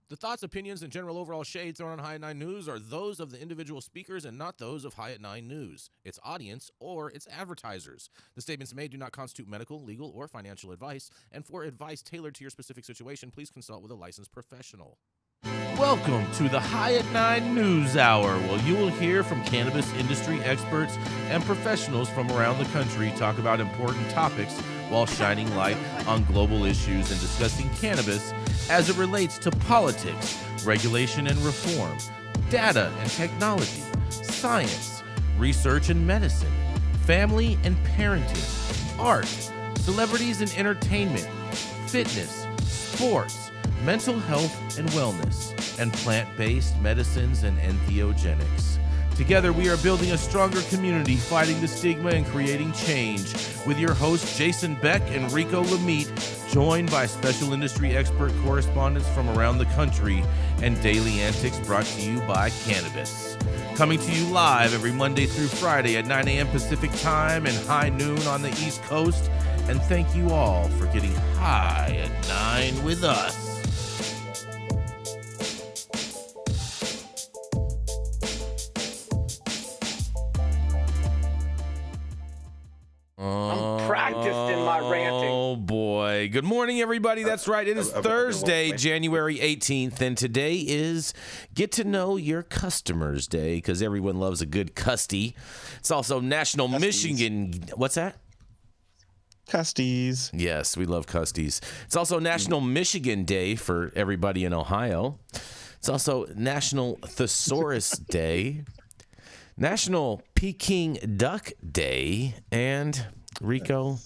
The thoughts, opinions, and general overall shade thrown on High at 9 News are those of the individual speakers and not those of High at 9 News, its audience, or its advertisers. The statements made do not constitute medical, legal, or financial advice, and for advice tailored to your specific situation, please consult with a licensed professional. Welcome to the High at 9 News Hour, where you will hear from cannabis industry experts and professionals from around the country talk about important topics while shining light on global issues and discussing cannabis as it relates to politics, regulation and reform, data and technology, science, research and medicine, family and parenting, art, celebrities and entertainment, fitness, sports, mental health and wellness, and plant-based medicines and entheogenics. Together, we are building a stronger community, fighting the stigma and creating change. With your hosts, Jason Beck and Rico Lamitte, joined by special industry expert correspondents from around the country, and daily antics brought to you by Cannabis. Coming to you live every Monday through Friday at 9 a.m. Pacific Time and high noon on the East Coast. And thank you all for getting high at 9 with us. Practiced in my ranting. Oh boy. Good morning, everybody. That's right. It is Thursday, January 18th, and today is Get to Know Your Customers Day, because everyone loves a good custy. It's also National Michigan. What's that? Custies. Yes, we love custies. It's also National Michigan Day for everybody in Ohio. It's also National Thesaurus Day, National Peking Duck Day, and Rico,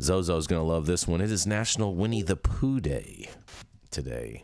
Zozo's going to love this one. It is National Winnie the Pooh Day today.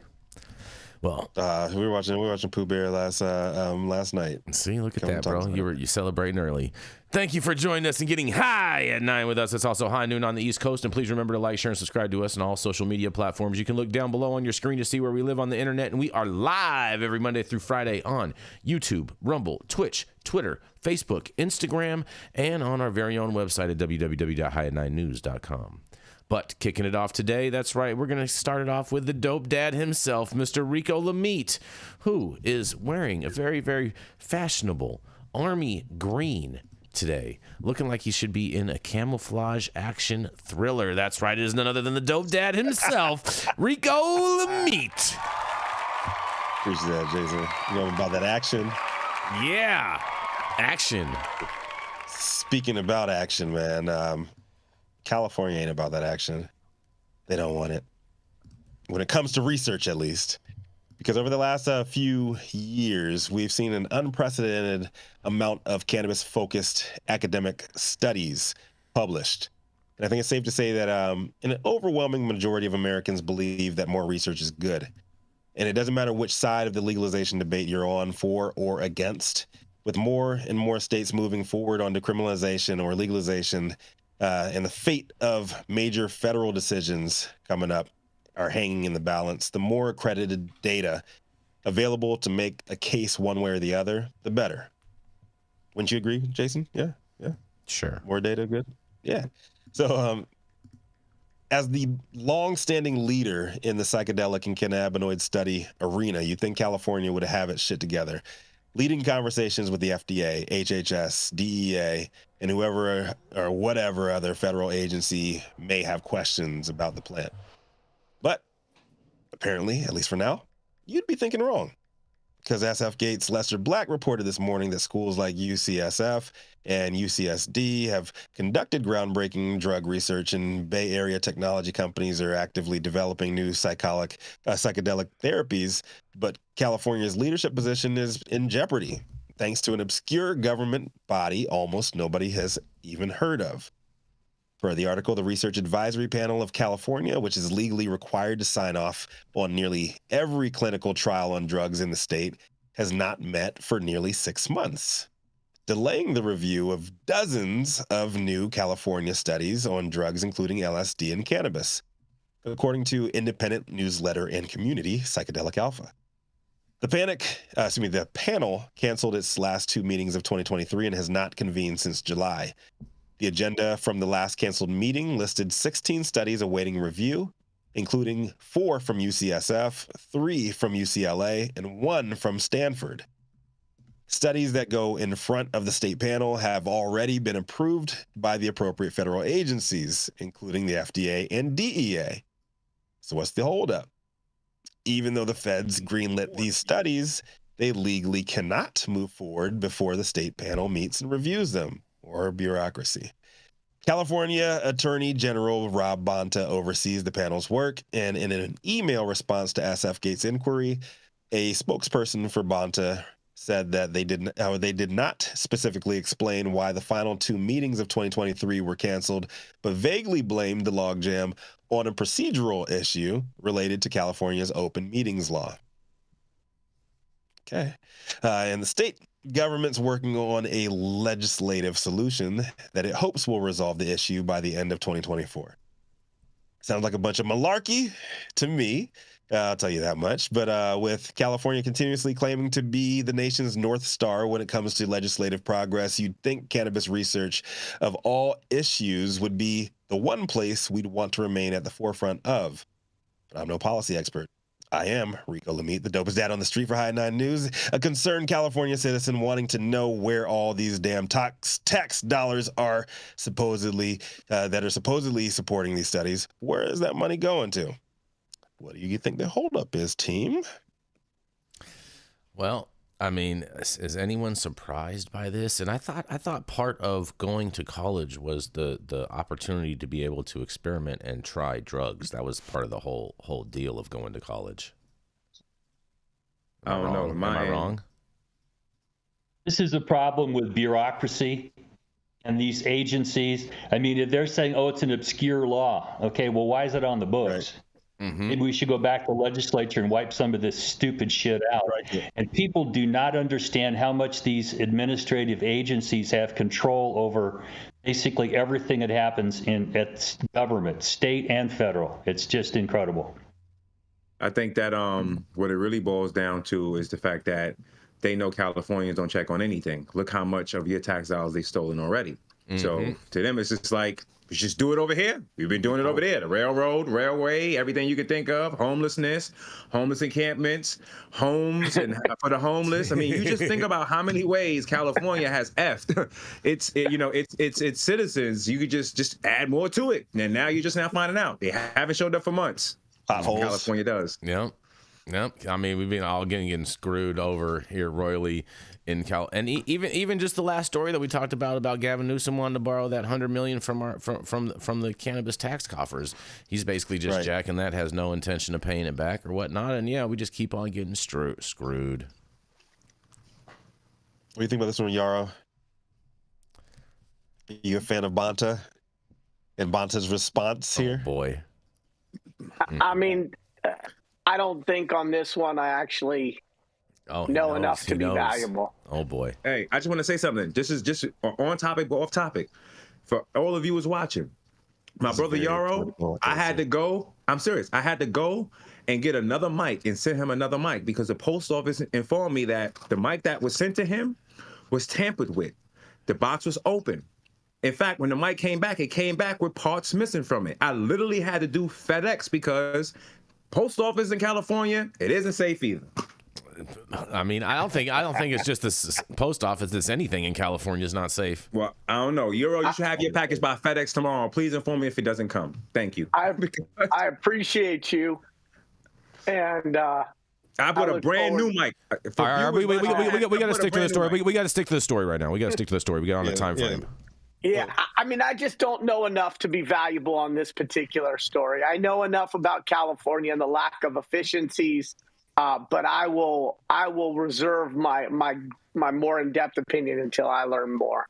Well, we were watching Pooh Bear last night. See, look at that, bro. You celebrating early. Thank you for joining us and getting high at 9 with us. It's also high noon on the East Coast. And please remember to like, share, and subscribe to us on all social media platforms. You can look down below on your screen to see where we live on the internet. And we are live every Monday through Friday on YouTube, Rumble, Twitch, Twitter, Facebook, Instagram, and on our very own website at www.highat9news.com. But kicking it off today, that's right, we're going to start it off with the dope dad himself, Mr. Rico Lamitte, who is wearing a very, very fashionable army green today, looking like he should be in a camouflage action thriller. That's right, it is none other than the dope dad himself, Rico Lamitte. Appreciate that, Jason. You know about that action? Yeah, action. Speaking about action, man, California ain't about that action. They don't want it. When it comes to research, at least. Because over the last few years, we've seen an unprecedented amount of cannabis-focused academic studies published. And I think it's safe to say that an overwhelming majority of Americans believe that more research is good. And it doesn't matter which side of the legalization debate you're on, for or against. With more and more states moving forward on decriminalization or legalization, and the fate of major federal decisions coming up are hanging in the balance, the more accredited data available to make a case one way or the other, the better. Wouldn't you agree, Jason? Yeah. Sure. More data, good? Yeah. So as the long-standing leader in the psychedelic and cannabinoid study arena, you'd think California would have it shit together. Leading conversations with the FDA, HHS, DEA, and whoever or whatever other federal agency may have questions about the plant. But apparently, at least for now, you'd be thinking wrong. Because SF Gates Lester Black reported this morning that schools like UCSF and UCSD have conducted groundbreaking drug research, and Bay Area technology companies are actively developing new psychedelic therapies. But California's leadership position is in jeopardy, thanks to an obscure government body almost nobody has even heard of. Per the article, the Research Advisory Panel of California, which is legally required to sign off on nearly every clinical trial on drugs in the state, has not met for nearly 6 months, delaying the review of dozens of new California studies on drugs, including LSD and cannabis, according to independent newsletter and community Psychedelic Alpha. The panel canceled its last 2 meetings of 2023 and has not convened since July. The agenda from the last canceled meeting listed 16 studies awaiting review, including 4 from UCSF, 3 from UCLA, and 1 from Stanford. Studies that go in front of the state panel have already been approved by the appropriate federal agencies, including the FDA and DEA. So what's the holdup? Even though the feds greenlit these studies, they legally cannot move forward before the state panel meets and reviews them, or bureaucracy. California Attorney General Rob Bonta oversees the panel's work, and in an email response to SF Gates' inquiry, a spokesperson for Bonta said that they did not specifically explain why the final 2 meetings of 2023 were canceled, but vaguely blamed the logjam on a procedural issue related to California's open meetings law. Okay. And the state government's working on a legislative solution that it hopes will resolve the issue by the end of 2024. Sounds like a bunch of malarkey to me. I'll tell you that much. But with California continuously claiming to be the nation's North Star when it comes to legislative progress, you'd think cannabis research of all issues would be the one place we'd want to remain at the forefront of. But I'm no policy expert. I am Rico Lamitte, the dopest dad on the street for High 9 News, a concerned California citizen wanting to know where all these damn tax dollars are supposedly supporting these studies. Where is that money going to? What do you think the holdup is, team? Well, I mean, is anyone surprised by this? And I thought part of going to college was the opportunity to be able to experiment and try drugs. That was part of the whole deal of going to college. I don't know. Am I wrong? This is a problem with bureaucracy and these agencies. I mean, if they're saying, oh, it's an obscure law. Okay, well, why is it on the books? Right. Mm-hmm. Maybe we should go back to the legislature and wipe some of this stupid shit out. Right. And people do not understand how much these administrative agencies have control over basically everything that happens at government, state and federal. It's just incredible. I think that what it really boils down to is the fact that they know Californians don't check on anything. Look how much of your tax dollars they've stolen already. Mm-hmm. So to them, it's just like, we just do it over here. We've been doing it over there. The railroad, railway, everything you could think of, homelessness, homeless encampments, homes and for the homeless. I mean, you just think about how many ways California has effed. It's citizens. You could just add more to it. And now you're just now finding out. They haven't showed up for months. California does. Yep. I mean, we've been all getting screwed over here royally in Cal, and even just the last story that we talked about Gavin Newsom wanting to borrow that $100 million from the cannabis tax coffers. He's basically just jacking that, has no intention of paying it back or whatnot, and yeah, we just keep on getting screwed. What do you think about this one, Yarrow? Are you a fan of Bonta and Bonta's response here? Oh boy. I mean, I don't think on this one I actually know enough to be valuable. Oh boy. Hey, I just want to say something. This is just on topic but off topic. For all of you who's watching, my brother Yarrow, I had to go. I'm serious. I had to go and get another mic and send him another mic because the post office informed me that the mic that was sent to him was tampered with. The box was open. In fact, when the mic came back, it came back with parts missing from it. I literally had to do FedEx because post office in California, it isn't safe either. I mean, I don't think it's just this post office. It's anything in California is not safe. Well, I don't know. You should have your package by FedEx tomorrow. Please inform me if it doesn't come. Thank you. I appreciate you. And I bought a brand new mic. All right, we got to stick to the story. We got to stick to the story right now. We got to stick to the story. We got on the time frame. Yeah, I mean, I just don't know enough to be valuable on this particular story. I know enough about California and the lack of efficiencies, but I will reserve my more in-depth opinion until I learn more.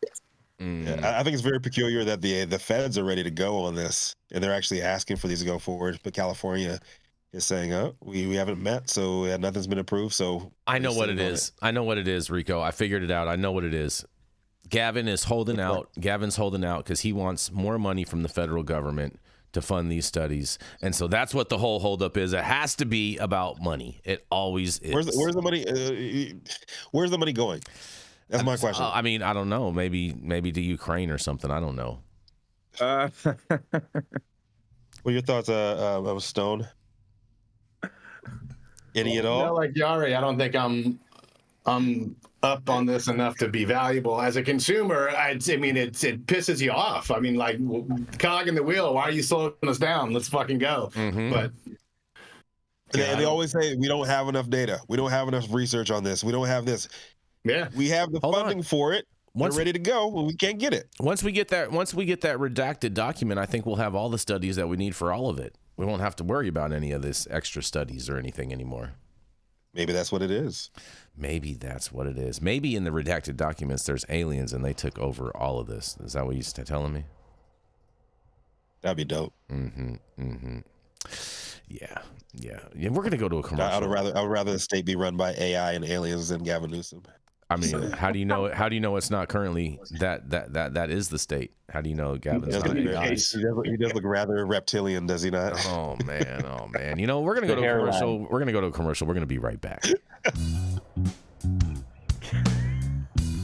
Yeah, I think it's very peculiar that the feds are ready to go on this, and they're actually asking for these to go forward, but California is saying, "Oh, we haven't met, so nothing's been approved." So I know what it is. I know what it is, Rico. I figured it out. I know what it is. Gavin is holding out. Gavin's holding out because he wants more money from the federal government to fund these studies, and so that's what the whole holdup is. It has to be about money. It always is. Where's the money? Where's the money going? That's my question. I mean, I don't know. Maybe to Ukraine or something. I don't know. What are your thoughts, of Stone? Any at all? No, like Yari, I don't think I'm up on this enough to be valuable as a consumer. It pisses you off. I mean, like, cog in the wheel. Why are you slowing us down? Let's fucking go. But they always say we don't have enough data. We don't have enough research on this. We don't have this. Yeah, we have the funding for it. We're ready to go, but we can't get it. Once we get that redacted document, I think we'll have all the studies that we need for all of it. We won't have to worry about any of this extra studies or anything anymore. Maybe that's what it is. Maybe that's what it is. Maybe in the redacted documents there's aliens and they took over all of this. Is that what you're telling me? That'd be dope. Yeah. We're gonna go to a commercial. I would rather the state be run by AI and aliens than Gavin Newsom. I mean, how do you know? How do you know it's not currently that is the state? How do you know Gavin's not AI? He does look rather reptilian, does he not? Oh man! You know, we're gonna go to a commercial. We're gonna go to a commercial. We're gonna be right back.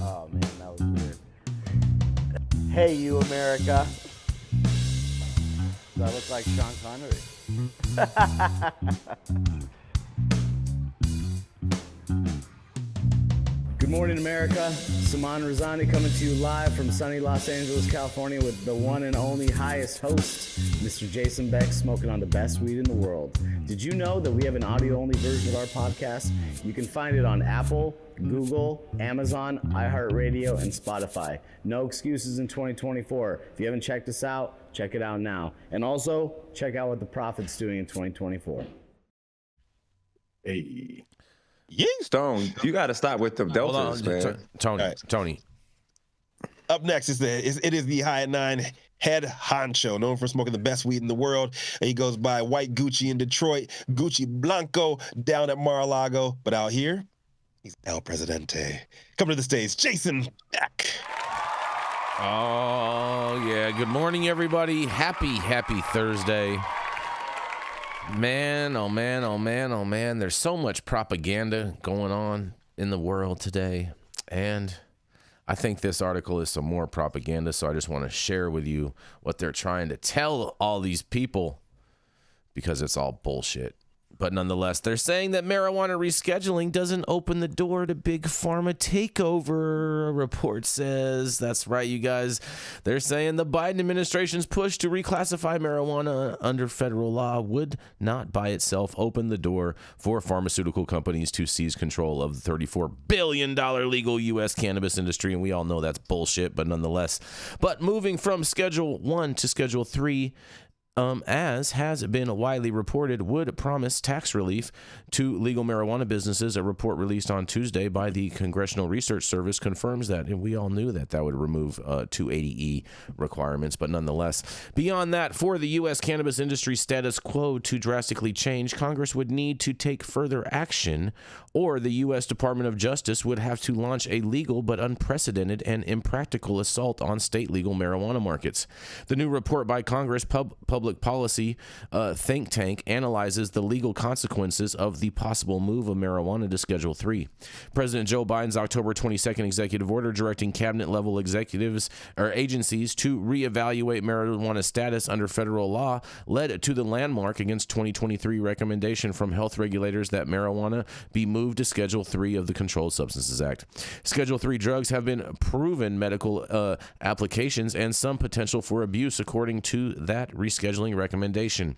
Oh man, that was weird. Hey, you America! Do I look like Sean Connery? Good morning, America. Saman Razani coming to you live from sunny Los Angeles, California with the one and only highest host, Mr. Jason Beck, smoking on the best weed in the world. Did you know that we have an audio-only version of our podcast? You can find it on Apple, Google, Amazon, iHeartRadio, and Spotify. No excuses in 2024. If you haven't checked us out, check it out now. And also, check out what the Prophet's doing in 2024. Hey. Yeah, Stone, you got to stop with the deltas, man. Tony. Up next it is the High at 9 head honcho, known for smoking the best weed in the world. And he goes by White Gucci in Detroit, Gucci Blanco down at Mar-a-Lago. But out here, he's El Presidente. Coming to the stage, Jason Beck. Oh yeah. Good morning, everybody. Happy Thursday. Man, oh man, there's so much propaganda going on in the world today, and I think this article is some more propaganda, so I just want to share with you what they're trying to tell all these people, because it's all bullshit. But nonetheless, they're saying that marijuana rescheduling doesn't open the door to big pharma takeover, a report says. That's right, you guys. They're saying the Biden administration's push to reclassify marijuana under federal law would not by itself open the door for pharmaceutical companies to seize control of the $34 billion legal U.S. cannabis industry, and we all know that's bullshit, but nonetheless. But moving from Schedule 1 to Schedule 3, as has been widely reported, would promise tax relief to legal marijuana businesses. A report released on Tuesday by the Congressional Research Service confirms that, and we all knew that would remove 280E requirements, but nonetheless. Beyond that, for the U.S. cannabis industry status quo to drastically change, Congress would need to take further action, or the U.S. Department of Justice would have to launch a legal but unprecedented and impractical assault on state legal marijuana markets. The new report by Congress Public Policy think tank analyzes the legal consequences of the possible move of marijuana to Schedule 3. President Joe Biden's October 22nd executive order directing cabinet-level executives or agencies to reevaluate marijuana status under federal law led to the landmark against 2023 recommendation from health regulators that marijuana be moved to Schedule 3 of the Controlled Substances Act. Schedule 3 drugs have been proven medical applications and some potential for abuse, according to that rescheduling recommendation.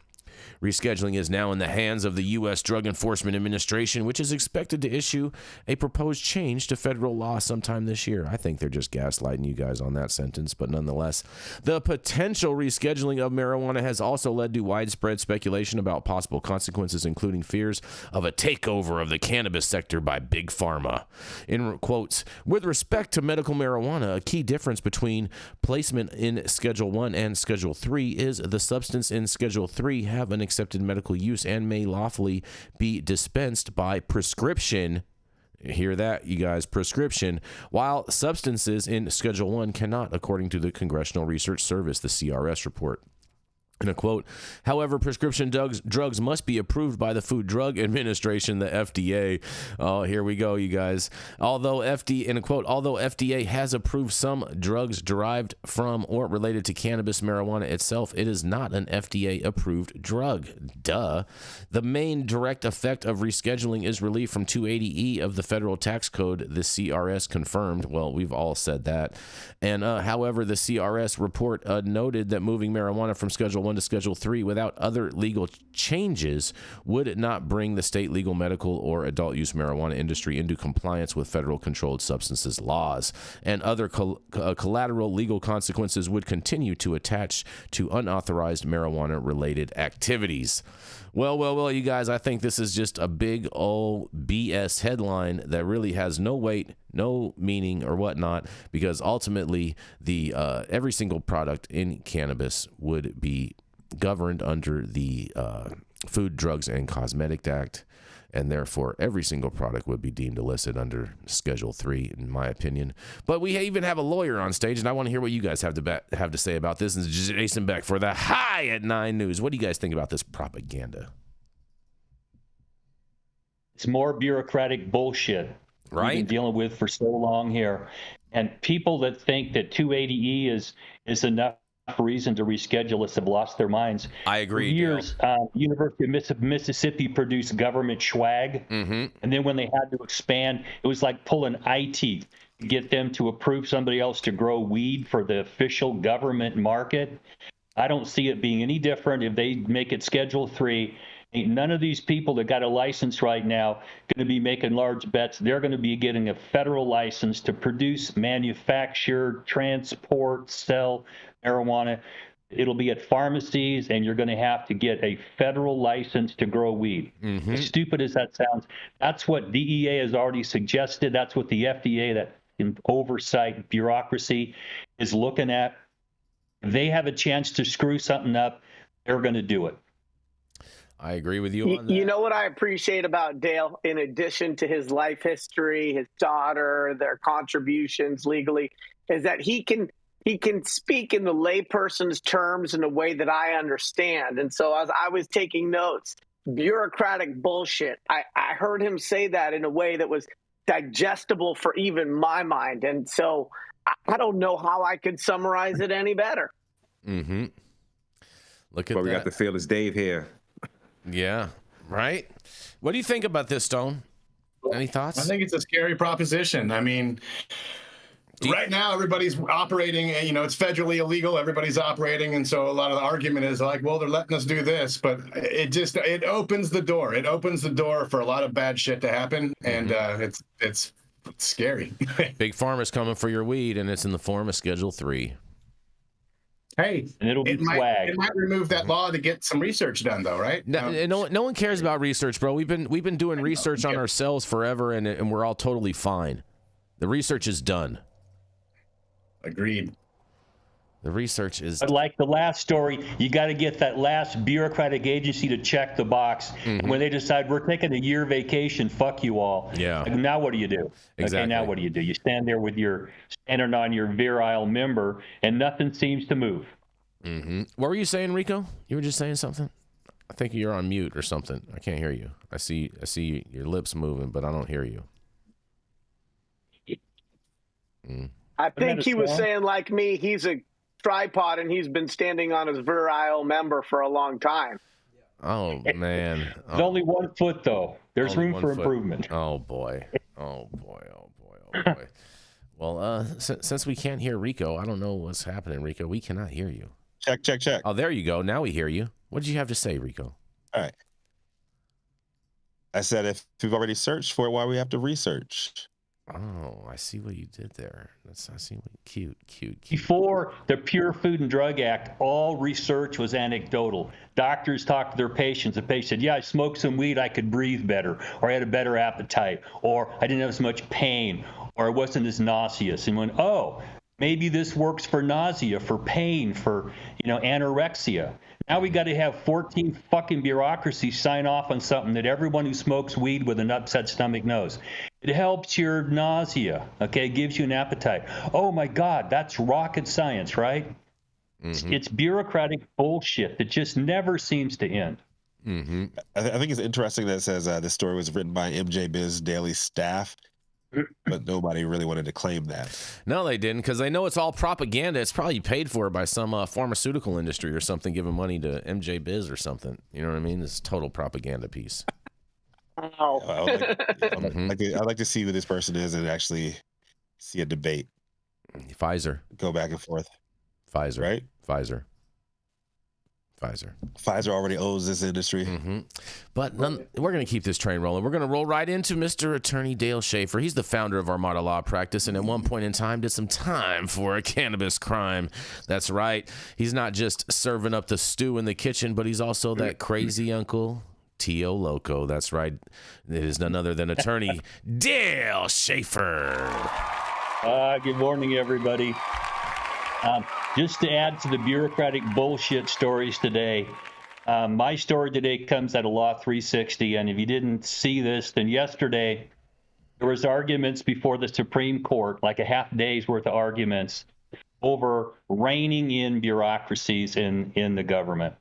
Rescheduling is now in the hands of the U.S. Drug Enforcement Administration, which is expected to issue a proposed change to federal law sometime this year. I think they're just gaslighting you guys on that sentence, but nonetheless. The potential rescheduling of marijuana has also led to widespread speculation about possible consequences, including fears of a takeover of the cannabis sector by Big Pharma. In quotes, with respect to medical marijuana, a key difference between placement in Schedule 1 and Schedule 3 is the substance in Schedule 3 have an accepted medical use and may lawfully be dispensed by prescription. Hear that, you guys, prescription, while substances in Schedule 1 cannot, according to the Congressional Research Service, the CRS report. In a quote, however, prescription drugs must be approved by the Food Drug Administration, the FDA. Oh, here we go, you guys. Although FDA has approved some drugs derived from or related to cannabis, marijuana itself, it is not an FDA-approved drug. Duh. The main direct effect of rescheduling is relief from 280E of the federal tax code, the CRS confirmed. Well, we've all said that. And however, the CRS report noted that moving marijuana from Schedule 1 to Schedule 3 without other legal changes would not bring the state legal medical or adult use marijuana industry into compliance with federal controlled substances laws, and other collateral legal consequences would continue to attach to unauthorized marijuana related activities. Well, you guys, I think this is just a big old BS headline that really has no weight, no meaning or whatnot, because ultimately the every single product in cannabis would be governed under the Food, Drugs, and Cosmetic Act, and therefore every single product would be deemed illicit under Schedule 3, in my opinion. But we even have a lawyer on stage, and I want to hear what you guys have to say about this. And Jason Beck for the High at 9 News. What do you guys think about this propaganda? It's more bureaucratic bullshit right? We've been dealing with for so long here. And people that think that 280E is enough reason to reschedule us have lost their minds. I agree. For years, University of Mississippi produced government swag, and then when they had to expand, it was like pulling eye teeth to get them to approve somebody else to grow weed for the official government market. I don't see it being any different if they make it Schedule 3. Ain't none of these people that got a license right now going to be making large bets. They're going to be getting a federal license to produce, manufacture, transport, sell marijuana. It'll be at pharmacies, and you're going to have to get a federal license to grow weed. As stupid as that sounds, that's what DEA has already suggested. That's what the FDA, that in oversight bureaucracy, is looking at. If they have a chance to screw something up, they're going to do it. I agree with you on that. You know what I appreciate about Dale, in addition to his life history, his daughter, their contributions legally, is that he can speak in the layperson's terms in a way that I understand. And so as I was taking notes, bureaucratic bullshit, I heard him say that in a way that was digestible for even my mind. And so I don't know how I could summarize it any better. Look at that. We got the fearless Dave here. Yeah, right? What do you think about this, Stone? Any thoughts? I think it's a scary proposition. I mean, right now everybody's operating, it's federally illegal. Everybody's operating. And so a lot of the argument is like, well, they're letting us do this. But it opens the door. It opens the door for a lot of bad shit to happen. And it's scary. Big Pharma's coming for your weed, and it's in the form of Schedule 3. Hey, and it'll be swag. It might remove that law to get some research done, though, right? No one cares about research, bro. We've been doing research on ourselves forever, and we're all totally fine. The research is done. Agreed. The research is. But like the last story, you got to get that last bureaucratic agency to check the box. And when they decide we're taking a year vacation, fuck you all. Yeah. Like, now what do you do? Exactly. Okay, now what do you do? You stand there with standing on your virile member, and nothing seems to move. What were you saying, Rico? You were just saying something? I think you're on mute or something. I can't hear you. I see your lips moving, but I don't hear you. I think he was saying, like me, he's a tripod and he's been standing on his virile member for a long time. Oh man, There's only 1 foot though. There's room for improvement. Oh boy. Well, since we can't hear Rico, I don't know what's happening, Rico. We cannot hear you. Check. Oh, there you go. Now we hear you. What did you have to say, Rico? All right. I said if we've already searched for it, why we have to research? Oh, I see what you did there. Cute. Before the Pure Food and Drug Act, all research was anecdotal. Doctors talked to their patients. The patient said, yeah, I smoked some weed, I could breathe better, or I had a better appetite, or I didn't have as much pain, or I wasn't as nauseous. And went, oh, maybe this works for nausea, for pain, for anorexia. Now we got to have 14 fucking bureaucracies sign off on something that everyone who smokes weed with an upset stomach knows. It helps your nausea, okay? It gives you an appetite. Oh my God, that's rocket science, right? It's bureaucratic bullshit that just never seems to end. I think it's interesting that it says this story was written by MJ Biz Daily staff, but nobody really wanted to claim that. No, they didn't, because they know it's all propaganda. It's probably paid for by some pharmaceutical industry or something, giving money to MJ Biz or something. You know what I mean? This total propaganda piece. Oh. I'd like to see who this person is and actually see a debate. Pfizer. Go back and forth. Pfizer. Right? Pfizer already owns this industry. But we're going to keep this train rolling. We're going to roll right into Mr. Attorney Dale Schafer. He's the founder of Armada Law Practice, and at one point in time did some time for a cannabis crime. That's right. He's not just serving up the stew in the kitchen, but he's also that crazy uncle, Tio Loco. That's right. It is none other than Attorney Dale Schafer. Good morning, everybody. Just to add to the bureaucratic bullshit stories today, my story today comes out of Law 360, and if you didn't see this, then yesterday there was arguments before the Supreme Court, like a half day's worth of arguments over reining in bureaucracies in the government.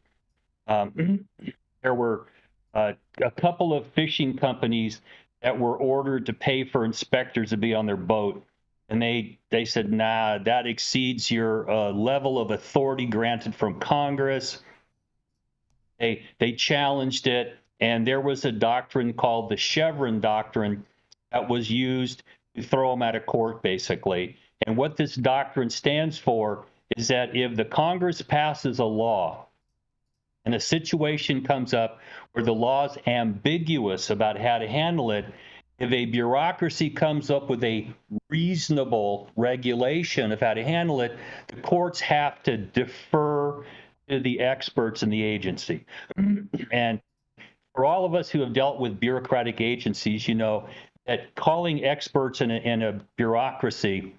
There were a couple of fishing companies that were ordered to pay for inspectors to be on their boat. And they said, nah, that exceeds your level of authority granted from Congress. They challenged it, and there was a doctrine called the Chevron doctrine that was used to throw them out of court, basically. And what this doctrine stands for is that if the Congress passes a law and a situation comes up where the law is ambiguous about how to handle it, if a bureaucracy comes up with a reasonable regulation of how to handle it, the courts have to defer to the experts in the agency. And for all of us who have dealt with bureaucratic agencies, you know that calling experts in a bureaucracy,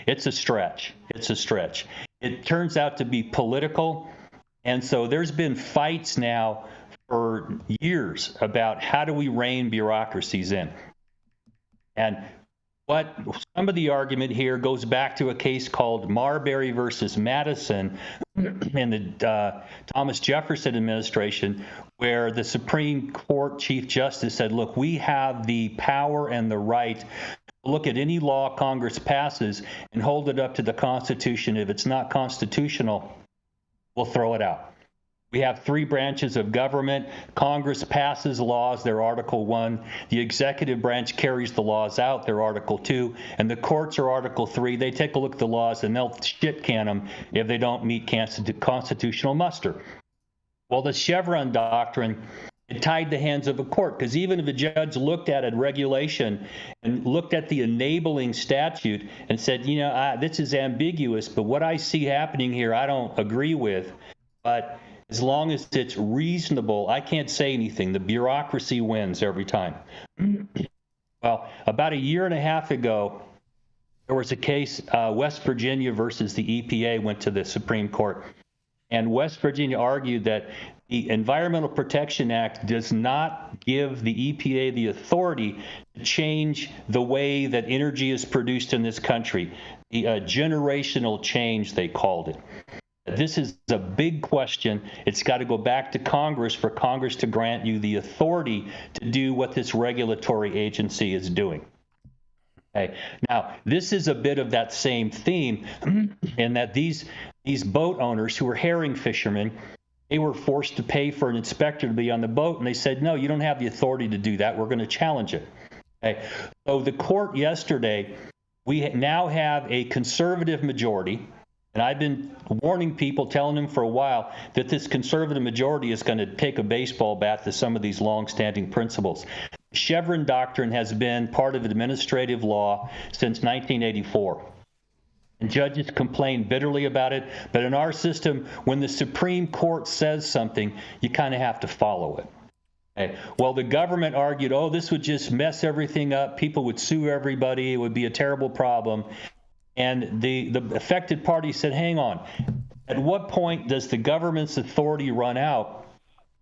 it's a stretch. It's a stretch. It turns out to be political. And so there's been fights now for years about how do we rein bureaucracies in. And what some of the argument here goes back to a case called Marbury versus Madison in the Thomas Jefferson administration, where the Supreme Court Chief Justice said, look, we have the power and the right to look at any law Congress passes and hold it up to the Constitution. If it's not constitutional, we'll throw it out. We have three branches of government. Congress passes laws, they're Article 1. The executive branch carries the laws out, they're Article 2. And the courts are Article 3. They take a look at the laws and they'll shit can them if they don't meet constitutional muster. Well, the Chevron doctrine, it tied the hands of a court, because even if a judge looked at a regulation and looked at the enabling statute and said, you know, this is ambiguous, but what I see happening here I don't agree with, but as long as it's reasonable, I can't say anything. The bureaucracy wins every time. Well, about a year and a half ago, there was a case, West Virginia versus the EPA went to the Supreme Court. And West Virginia argued that the Environmental Protection Act does not give the EPA the authority to change the way that energy is produced in this country. The generational change, they called it. This is a big question. It's got to go back to Congress for Congress to grant you the authority to do what this regulatory agency is doing. Okay. Now, this is a bit of that same theme in that these boat owners who are herring fishermen, they were forced to pay for an inspector to be on the boat, and they said, no, you don't have the authority to do that. We're going to challenge it. Okay. So the court yesterday, we now have a conservative majority. And I've been warning people, telling them for a while that this conservative majority is going to take a baseball bat to some of these long-standing principles. The Chevron doctrine has been part of administrative law since 1984. And judges complain bitterly about it. But in our system, when the Supreme Court says something, you kind of have to follow it. Okay. Well, the government argued, oh, this would just mess everything up. People would sue everybody. It would be a terrible problem. And the affected party said, hang on, at what point does the government's authority run out?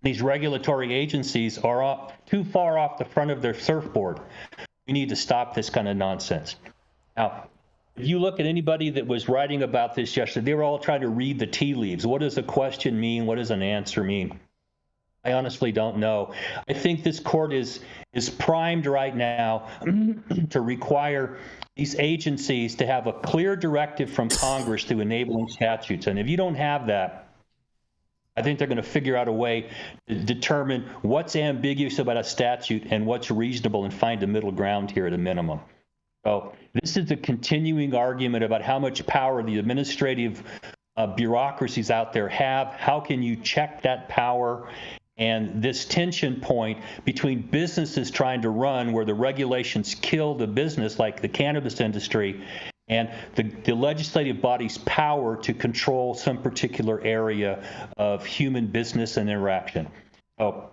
These regulatory agencies are too far off the front of their surfboard. We need to stop this kind of nonsense. Now, if you look at anybody that was writing about this yesterday, they were all trying to read the tea leaves. What does a question mean? What does an answer mean? I honestly don't know. I think this court is primed right now to require these agencies to have a clear directive from Congress through enabling statutes. And if you don't have that, I think they're going to figure out a way to determine what's ambiguous about a statute and what's reasonable and find a middle ground here at a minimum. So this is a continuing argument about how much power the administrative bureaucracies out there have. How can you check that power? And this tension point between businesses trying to run where the regulations kill the business, like the cannabis industry, and the legislative body's power to control some particular area of human business and interaction. So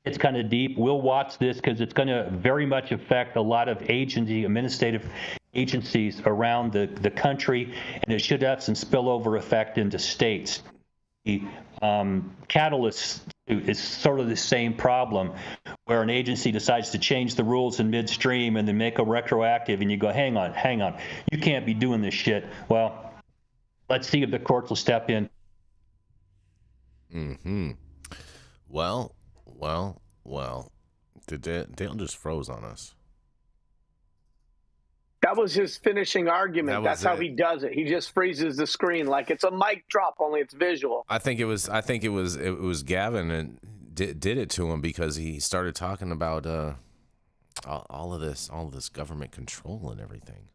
it's kind of deep. We'll watch this because it's going to very much affect a lot of administrative agencies around the country, and it should have some spillover effect into states. The catalyst is sort of the same problem, where an agency decides to change the rules in midstream and then make them retroactive, and you go, hang on, you can't be doing this shit. Well, let's see if the courts will step in. Well. Dale just froze on us. That was his finishing argument. That's how he does it. He just freezes the screen like it's a mic drop, only it's visual. I think it was Gavin and did it to him because he started talking about all of this government control and everything.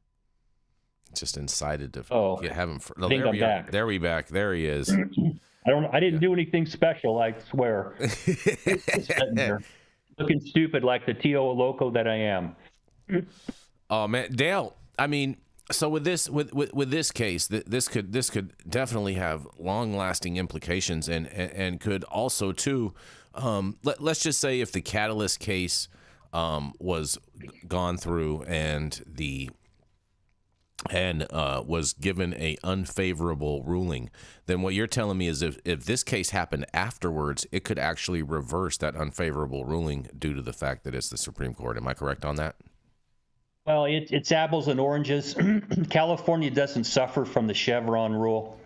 Just incited to have him. There he is. I didn't do anything special, I swear. Sitting there, looking stupid like the T.O. Loco that I am. Oh man, Dale. I mean, so with this case, this could definitely have long-lasting implications, and could also too. Let's just say if the Catalyst case was gone through and was given a unfavorable ruling, then what you're telling me is if this case happened afterwards, it could actually reverse that unfavorable ruling due to the fact that it's the Supreme Court. Am I correct on that? Well, it's apples and oranges. California doesn't suffer from the Chevron rule.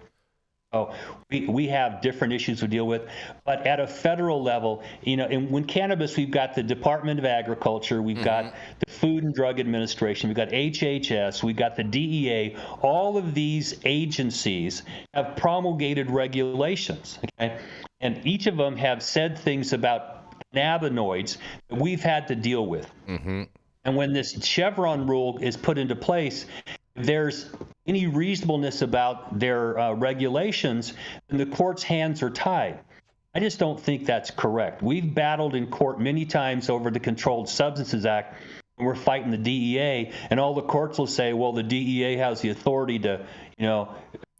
Oh, we have different issues to deal with, but at a federal level, and when cannabis, we've got the Department of Agriculture, we've got the Food and Drug Administration, we've got HHS, we've got the DEA. All of these agencies have promulgated regulations, okay? And each of them have said things about cannabinoids that we've had to deal with. And when this Chevron rule is put into place, if there's any reasonableness about their regulations, then the court's hands are tied. I just don't think that's correct. We've battled in court many times over the Controlled Substances Act, and we're fighting the DEA, and all the courts will say, well, the DEA has the authority to, to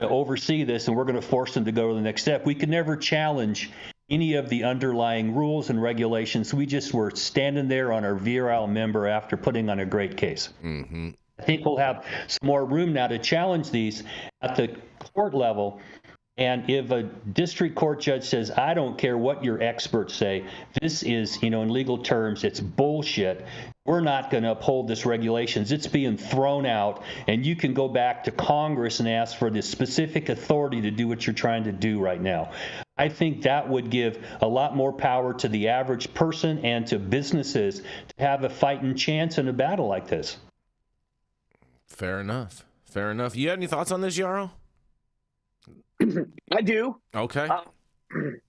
oversee this, and we're going to force them to go to the next step. We could never challenge any of the underlying rules and regulations. We just were standing there on our virile member after putting on a great case. I think we'll have some more room now to challenge these at the court level. And if a district court judge says, I don't care what your experts say, this is, in legal terms, it's bullshit. We're not going to uphold this regulations. It's being thrown out, and you can go back to Congress and ask for the specific authority to do what you're trying to do right now. I think that would give a lot more power to the average person and to businesses to have a fighting chance in a battle like this. Fair enough. You had any thoughts on this, Yarrow? I do. Okay.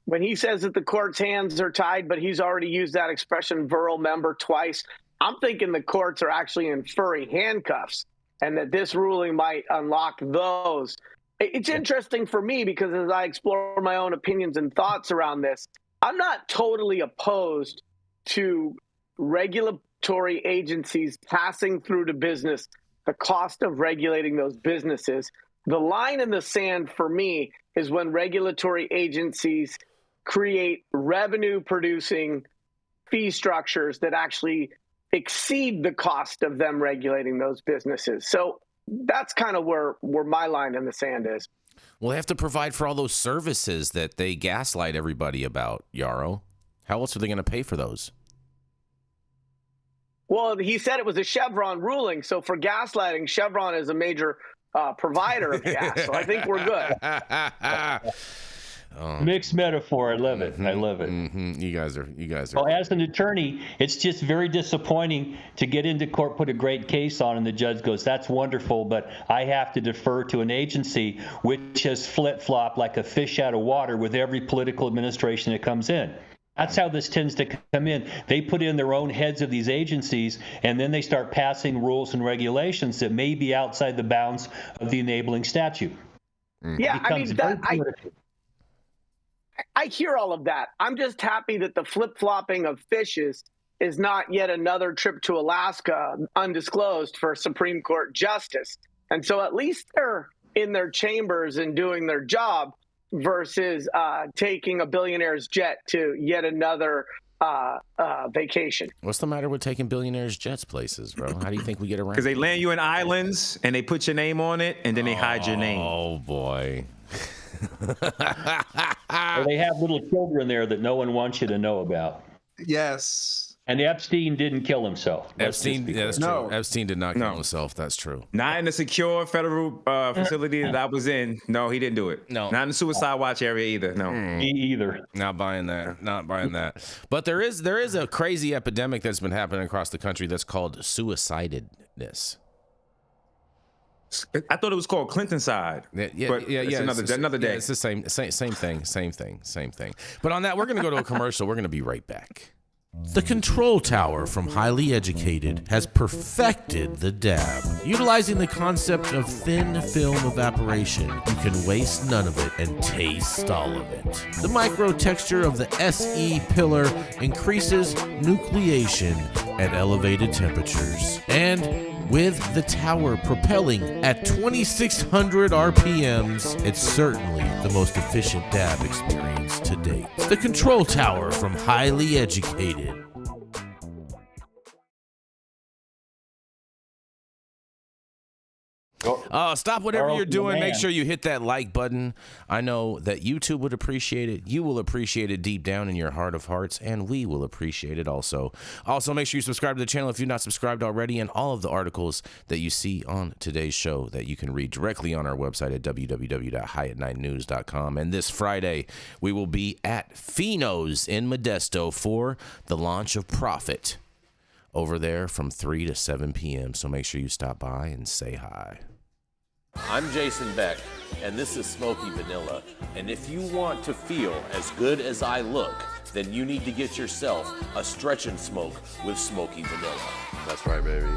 When he says that the court's hands are tied, but he's already used that expression, virile member, twice, I'm thinking the courts are actually in furry handcuffs, and that this ruling might unlock those. It's interesting for me because as I explore my own opinions and thoughts around this, I'm not totally opposed to regulatory agencies passing through to business the cost of regulating those businesses. The line in the sand for me is when regulatory agencies create revenue-producing fee structures that actually exceed the cost of them regulating those businesses. So that's kind of where my line in the sand is. Well, they have to provide for all those services that they gaslight everybody about, Yarrow. How else are they going to pay for those? Well, he said it was a Chevron ruling. So for gaslighting, Chevron is a major provider of gas. So I think we're good. Mixed metaphor. I love it. I love it. You guys are. Well, as an attorney, it's just very disappointing to get into court, put a great case on, and the judge goes, "That's wonderful, but I have to defer to an agency which has flip-flopped like a fish out of water with every political administration that comes in." That's how this tends to come in. They put in their own heads of these agencies, and then they start passing rules and regulations that may be outside the bounds of the enabling statute. Yeah, I mean, I hear all of that. I'm just happy that the flip-flopping of fishes is not yet another trip to Alaska undisclosed for Supreme Court justice. And so at least they're in their chambers and doing their job versus taking a billionaire's jet to yet another vacation. What's the matter with taking billionaires' jets places, bro? How do you think we get around? Because they land you in islands and they put your name on it and then they hide your name. Oh, boy. Or they have little children there that no one wants you to know about. Yes. And Epstein didn't kill himself. Epstein, yeah, that's true. No. Epstein did not kill himself. That's true. Not in the secure federal facility that I was in. No, he didn't do it. No. Not in the suicide watch area either. No. Me either. Not buying that. Not buying that. But there is a crazy epidemic that's been happening across the country that's called suicidedness. I thought it was called Clinton side. Yeah. It's another day. Yeah, it's the same thing. But on that, we're going to go to a commercial. We're going to be right back. The Control Tower from Highly Educated has perfected the dab. Utilizing the concept of thin film evaporation, you can waste none of it and taste all of it. The micro texture of the SE pillar increases nucleation at elevated temperatures. And with the tower propelling at 2,600 RPMs, it's certainly the most efficient dab experience to date. The Control Tower from Highly Educated. Stop whatever you're doing. Make sure you hit that like button. I know that YouTube would appreciate it. You will appreciate it deep down in your heart of hearts, and we will appreciate it also. Also, make sure you subscribe to the channel if you're not subscribed already, and all of the articles that you see on today's show that you can read directly on our website at www.highatnightnews.com. And this Friday, we will be at Fino's in Modesto for the launch of Profit over there from 3 to 7 p.m. So make sure you stop by and say hi. I'm Jason Beck, and this is Smoky Vanilla. And if you want to feel as good as I look, then you need to get yourself a stretch and smoke with Smoky Vanilla. That's right, baby.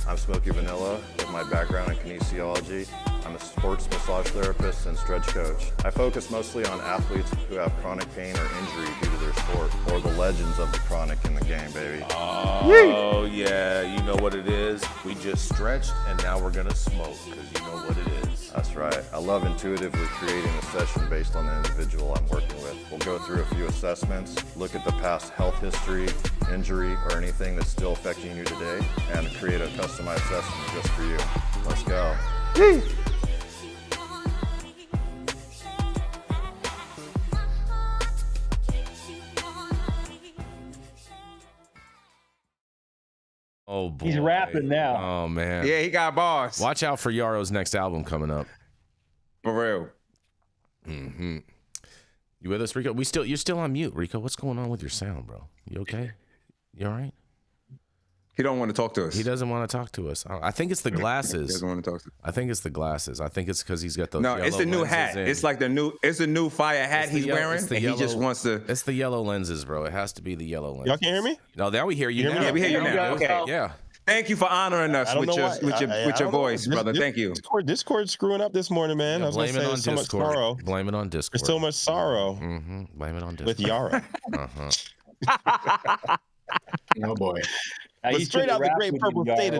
I'm Smoky Vanilla with my background in kinesiology. I'm a sports massage therapist and stretch coach. I focus mostly on athletes who have chronic pain or injury due to their sport, or the legends of the chronic in the game, baby. Oh, yeah, you know what it is. We just stretched, and now we're gonna smoke, because you know what it is. That's right. I love intuitively creating a session based on the individual I'm working with. We'll go through a few assessments, look at the past health history, injury, or anything that's still affecting you today, and create a customized session just for you. Let's go. Oh, boy. He's rapping now. Oh, man. Yeah, he got bars. Watch out for Yarrow's next album coming up. For real. Mm-hmm. You with us, Rico? You're still on mute, Rico. What's going on with your sound, bro? You okay? You all right? He don't want to talk to us. He doesn't want to talk to us. I think it's the glasses. He doesn't want to talk to us. I think it's the glasses. I think it's because he's got those. No, it's the new hat. It's like it's a new fire hat he's wearing, and he just wants to. It's the yellow lenses, bro. It has to be the yellow lenses. Y'all can hear me? No, now we hear you. Hear me? Now. Yeah, we hear you now. Okay. Yeah. Thank you for honoring us with your voice, brother. Thank you. Discord's screwing up this morning, man. Yeah, I was blame it on so Discord. much sorrow. Blame it on Discord. There's so much sorrow. Mm-hmm. Blame it on Discord. With Yarrow. Oh boy. But straight out the great purple state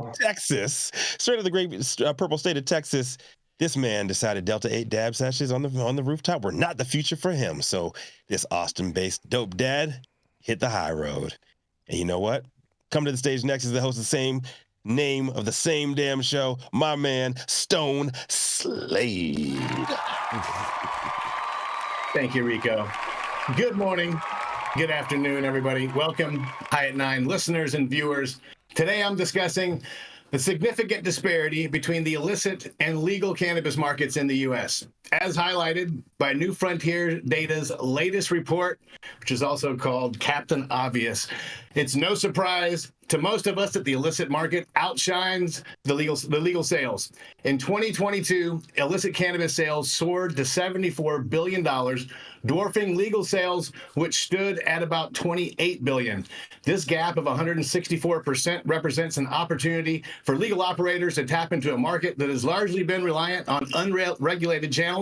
of Texas, this man decided Delta 8 dab sashes on the rooftop were not the future for him. So this Austin-based dope dad hit the high road. And you know what? Come to the stage next is the host of the same name of the same damn show, my man Stone Slade. Thank you, Rico. Good morning. Good afternoon, everybody. Welcome, High at 9 listeners and viewers, Today I'm discussing the significant disparity between the illicit and legal cannabis markets in the U.S., as highlighted by New Frontier Data's latest report, which is also called Captain Obvious. It's no surprise to most of us that the illicit market outshines the legal sales. In 2022, illicit cannabis sales soared to $74 billion, dwarfing legal sales, which stood at about $28 billion. This gap of 164% represents an opportunity for legal operators to tap into a market that has largely been reliant on unregulated channels.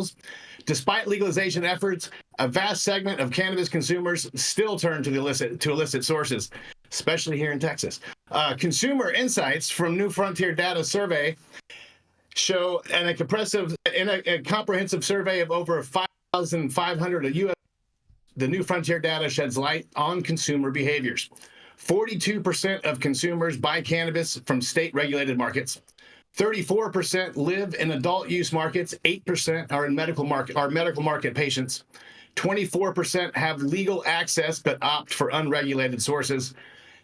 Despite legalization efforts, a vast segment of cannabis consumers still turn to illicit sources, especially here in Texas. Consumer insights from New Frontier Data survey show in a comprehensive survey of over 5,500 U.S. The New Frontier Data sheds light on consumer behaviors. 42% of consumers buy cannabis from state-regulated markets. 34% live in adult use markets. 8% are in medical market patients. 24% have legal access but opt for unregulated sources.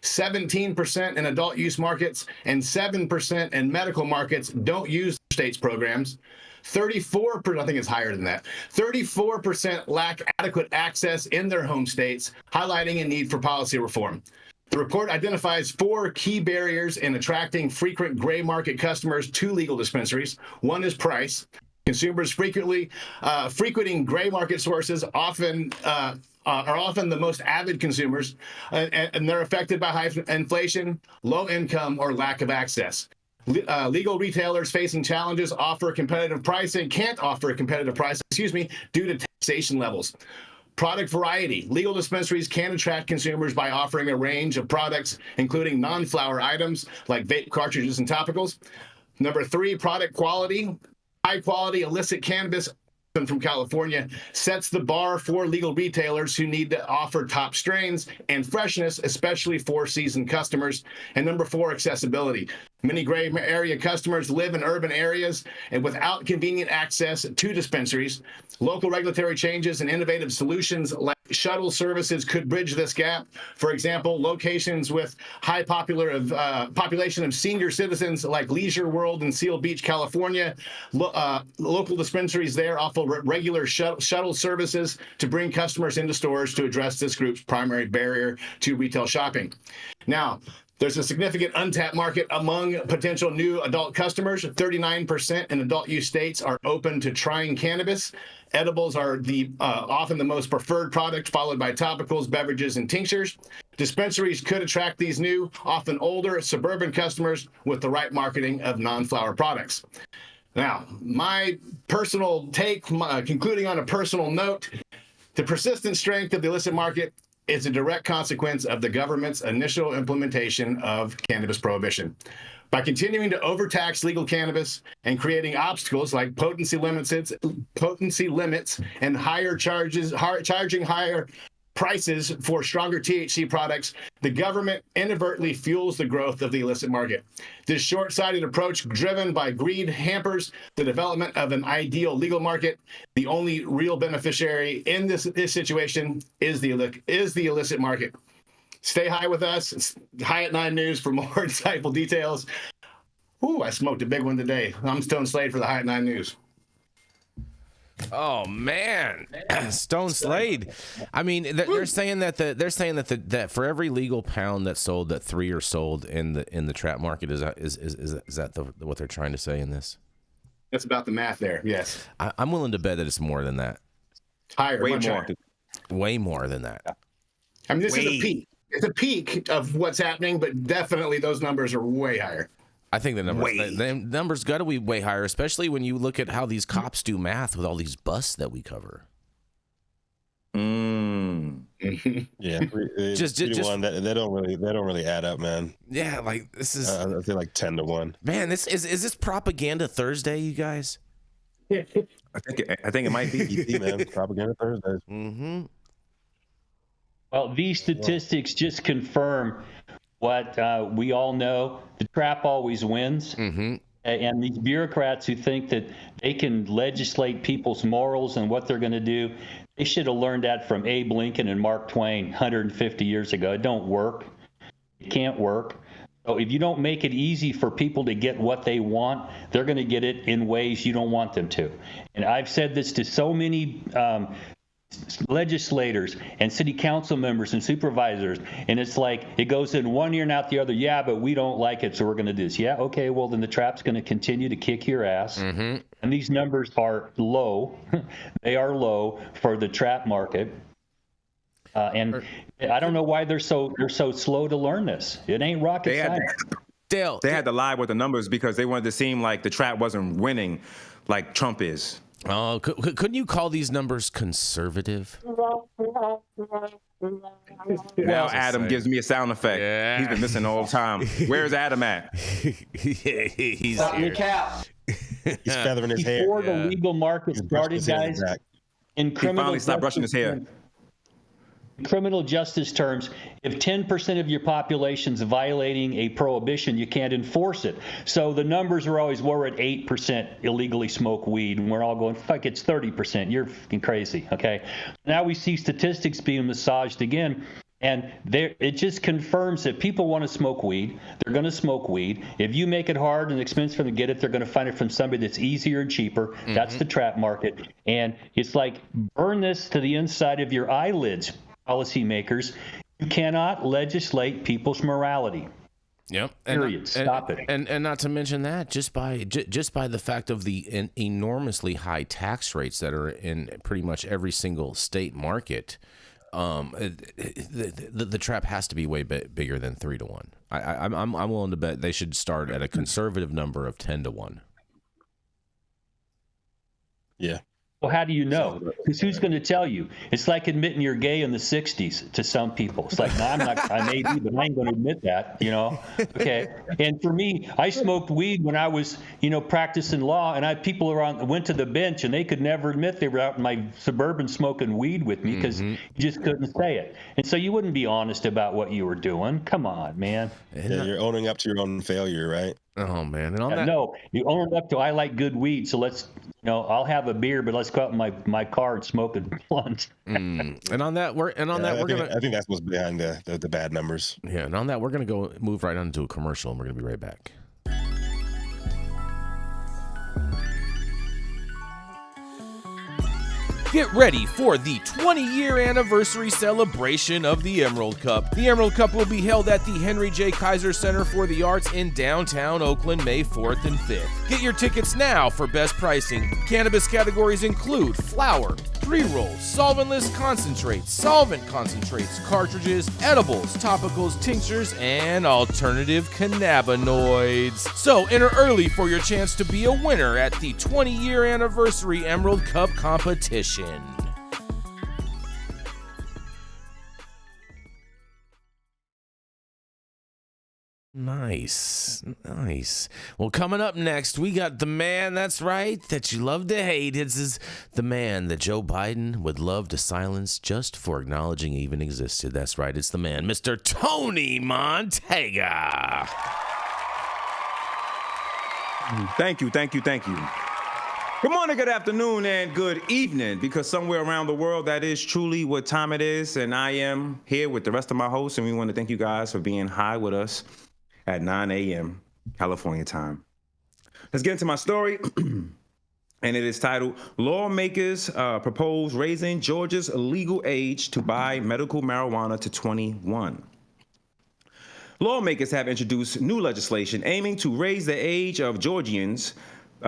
17% in adult use markets and 7% in medical markets don't use the state's programs. 34%, I think it's higher than that, 34% lack adequate access in their home states, highlighting a need for policy reform. The report identifies 4 key barriers in attracting frequent gray market customers to legal dispensaries. One is price. Consumers frequenting gray market sources are often the most avid consumers, and they're affected by high inflation, low income, or lack of access. Legal retailers facing challenges can't offer competitive pricing, due to taxation levels. Product variety. Legal dispensaries can attract consumers by offering a range of products, including non-flower items like vape cartridges and topicals. Number 3, product quality. High-quality illicit cannabis from California sets the bar for legal retailers who need to offer top strains and freshness, especially for seasoned customers. And number 4, accessibility. Many gray area customers live in urban areas and without convenient access to dispensaries. Local regulatory changes and innovative solutions like shuttle services could bridge this gap. For example, locations with high population of senior citizens like Leisure World in Seal Beach, California, local dispensaries there offer regular shuttle services to bring customers into stores to address this group's primary barrier to retail shopping. Now, there's a significant untapped market among potential new adult customers. 39% in adult use states are open to trying cannabis. Edibles are often the most preferred product, followed by topicals, beverages, and tinctures. Dispensaries could attract these new, often older, suburban customers with the right marketing of non-flower products. Now, my personal take, concluding on a personal note, the persistent strength of the illicit market is a direct consequence of the government's initial implementation of cannabis prohibition. By continuing to overtax legal cannabis and creating obstacles like potency limits and charging higher prices for stronger THC products, the government inadvertently fuels the growth of the illicit market. This short-sighted approach, driven by greed, hampers the development of an ideal legal market. The only real beneficiary in this situation is the illicit market. Stay high with us. It's High at 9 News for more insightful details. Ooh, I smoked a big one today. I'm Stone Slade for the High at 9 News. Oh man, Stone Slade. I mean, they're saying that for every legal pound that's sold, that 3 are sold in the trap market. Is that what they're trying to say in this? That's about the math there. Yes, I'm willing to bet that it's more than that. Higher, way more than that. I mean, this is a peak. It's a peak of what's happening, but definitely those numbers are way higher. I think the numbers got to be way higher, especially when you look at how these cops do math with all these busts that we cover. Yeah, just 1 that they don't really add up, man. Yeah, like this is I feel like 10 to 1. Man, is this Propaganda Thursday, you guys? I think it might be man. Propaganda Thursday. Mm-hmm. Well, these statistics just confirm what we all know. The trap always wins. Mm-hmm. And these bureaucrats who think that they can legislate people's morals and what they're going to do, they should have learned that from Abe Lincoln and Mark Twain 150 years ago. It don't work. It can't work. So if you don't make it easy for people to get what they want, they're going to get it in ways you don't want them to. And I've said this to so many legislators and city council members and supervisors, and it's like it goes in one ear and out the other. Yeah, but we don't like it, so we're going to do this. Yeah, okay, well, then the trap's going to continue to kick your ass. And these numbers are low. They are low for the trap market. And I don't know why they're so slow to learn this. It ain't rocket science. Dale, they had to lie with the numbers because they wanted to seem like the trap wasn't winning like Trump is. Oh, couldn't you call these numbers conservative? Now Adam gives me a sound effect. Yeah. He's been missing all the time. Where's Adam at? He's here. He's feathering his hair. Before the legal market started, guys, in criminal, he finally stopped brushing his hair. Criminal justice terms, if 10% of your population's violating a prohibition, you can't enforce it. So the numbers are always, we're at 8% illegally smoke weed, and we're all going, fuck, it's 30%. You're fucking crazy, okay? Now we see statistics being massaged again, and it just confirms that people want to smoke weed. They're going to smoke weed. If you make it hard and expensive for them to get it, they're going to find it from somebody that's easier and cheaper. That's the trap market. And it's like, burn this to the inside of your eyelids, policymakers. You cannot legislate people's morality. Yep. Period. Stop it. And not to mention that just by the fact of the enormously high tax rates that are in pretty much every single state market, the trap has to be way bigger than 3 to 1. I'm willing to bet they should start at a conservative number of 10 to 1. Yeah. Well, how do you know? Because who's going to tell you? It's like admitting you're gay in the 60s to some people. It's like, no, I'm not, I may be, but I ain't going to admit that, you know? Okay. And for me, I smoked weed when I was, practicing law, and people went to the bench and they could never admit they were out in my Suburban smoking weed with me because you just couldn't say it. And so you wouldn't be honest about what you were doing. Come on, man. Yeah, you're owning up to your own failure, right? Oh, man. And on that... No, you own up to, I like good weed, so let's, I'll have a beer, but let's go out in my car and smoke a blunt. And on that, we're gonna. I think that's what's behind the bad numbers. Yeah, and on that, we're gonna move right on to a commercial, and we're gonna be right back. Get ready for the 20-year anniversary celebration of the Emerald Cup. The Emerald Cup will be held at the Henry J. Kaiser Center for the Arts in downtown Oakland, May 4th and 5th. Get your tickets now for best pricing. Cannabis categories include flower, pre-rolls, solventless concentrates, solvent concentrates, cartridges, edibles, topicals, tinctures, and alternative cannabinoids. So enter early for your chance to be a winner at the 20-year anniversary Emerald Cup competition. Nice. Well, coming up next, we got the man, that's right, that you love to hate. It's the man that Joe Biden would love to silence just for acknowledging he even existed. That's right, it's the man, Mr. Tony Montaga. Thank you. Good morning, good afternoon, and good evening, because somewhere around the world, that is truly what time it is, and I am here with the rest of my hosts, and we want to thank you guys for being high with us at 9 a.m. California time. Let's get into my story, and it is titled, Lawmakers Propose Raising Georgia's Legal Age to Buy Medical Marijuana to 21. Lawmakers have introduced new legislation aiming to raise the age of Georgians to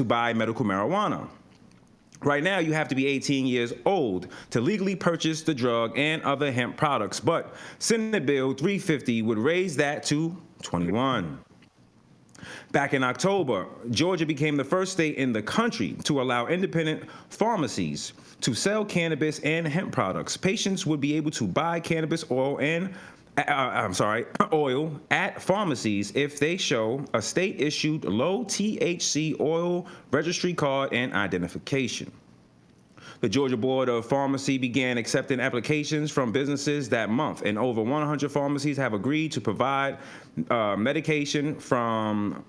buy medical marijuana. Right now, you have to be 18 years old to legally purchase the drug and other hemp products, but Senate Bill 350 would raise that to 21. Back in October, Georgia became the first state in the country to allow independent pharmacies to sell cannabis and hemp products. Patients would be able to buy cannabis oil at pharmacies if they show a state-issued low THC oil registry card and identification. The Georgia Board of Pharmacy began accepting applications from businesses that month, and over 100 pharmacies have agreed to provide medications from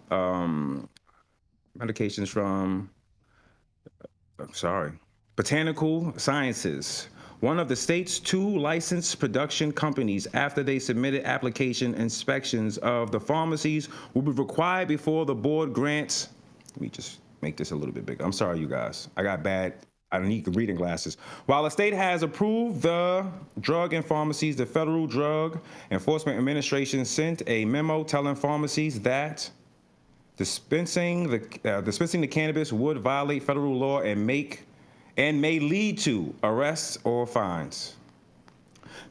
botanical sciences, one of the state's 2 licensed production companies, after they submitted application inspections of the pharmacies, will be required before the board grants. Let me just make this a little bit bigger. I'm sorry, you guys. I need reading glasses. While the state has approved the drug and pharmacies, the Federal Drug Enforcement Administration sent a memo telling pharmacies that dispensing the cannabis would violate federal law and may lead to arrests or fines.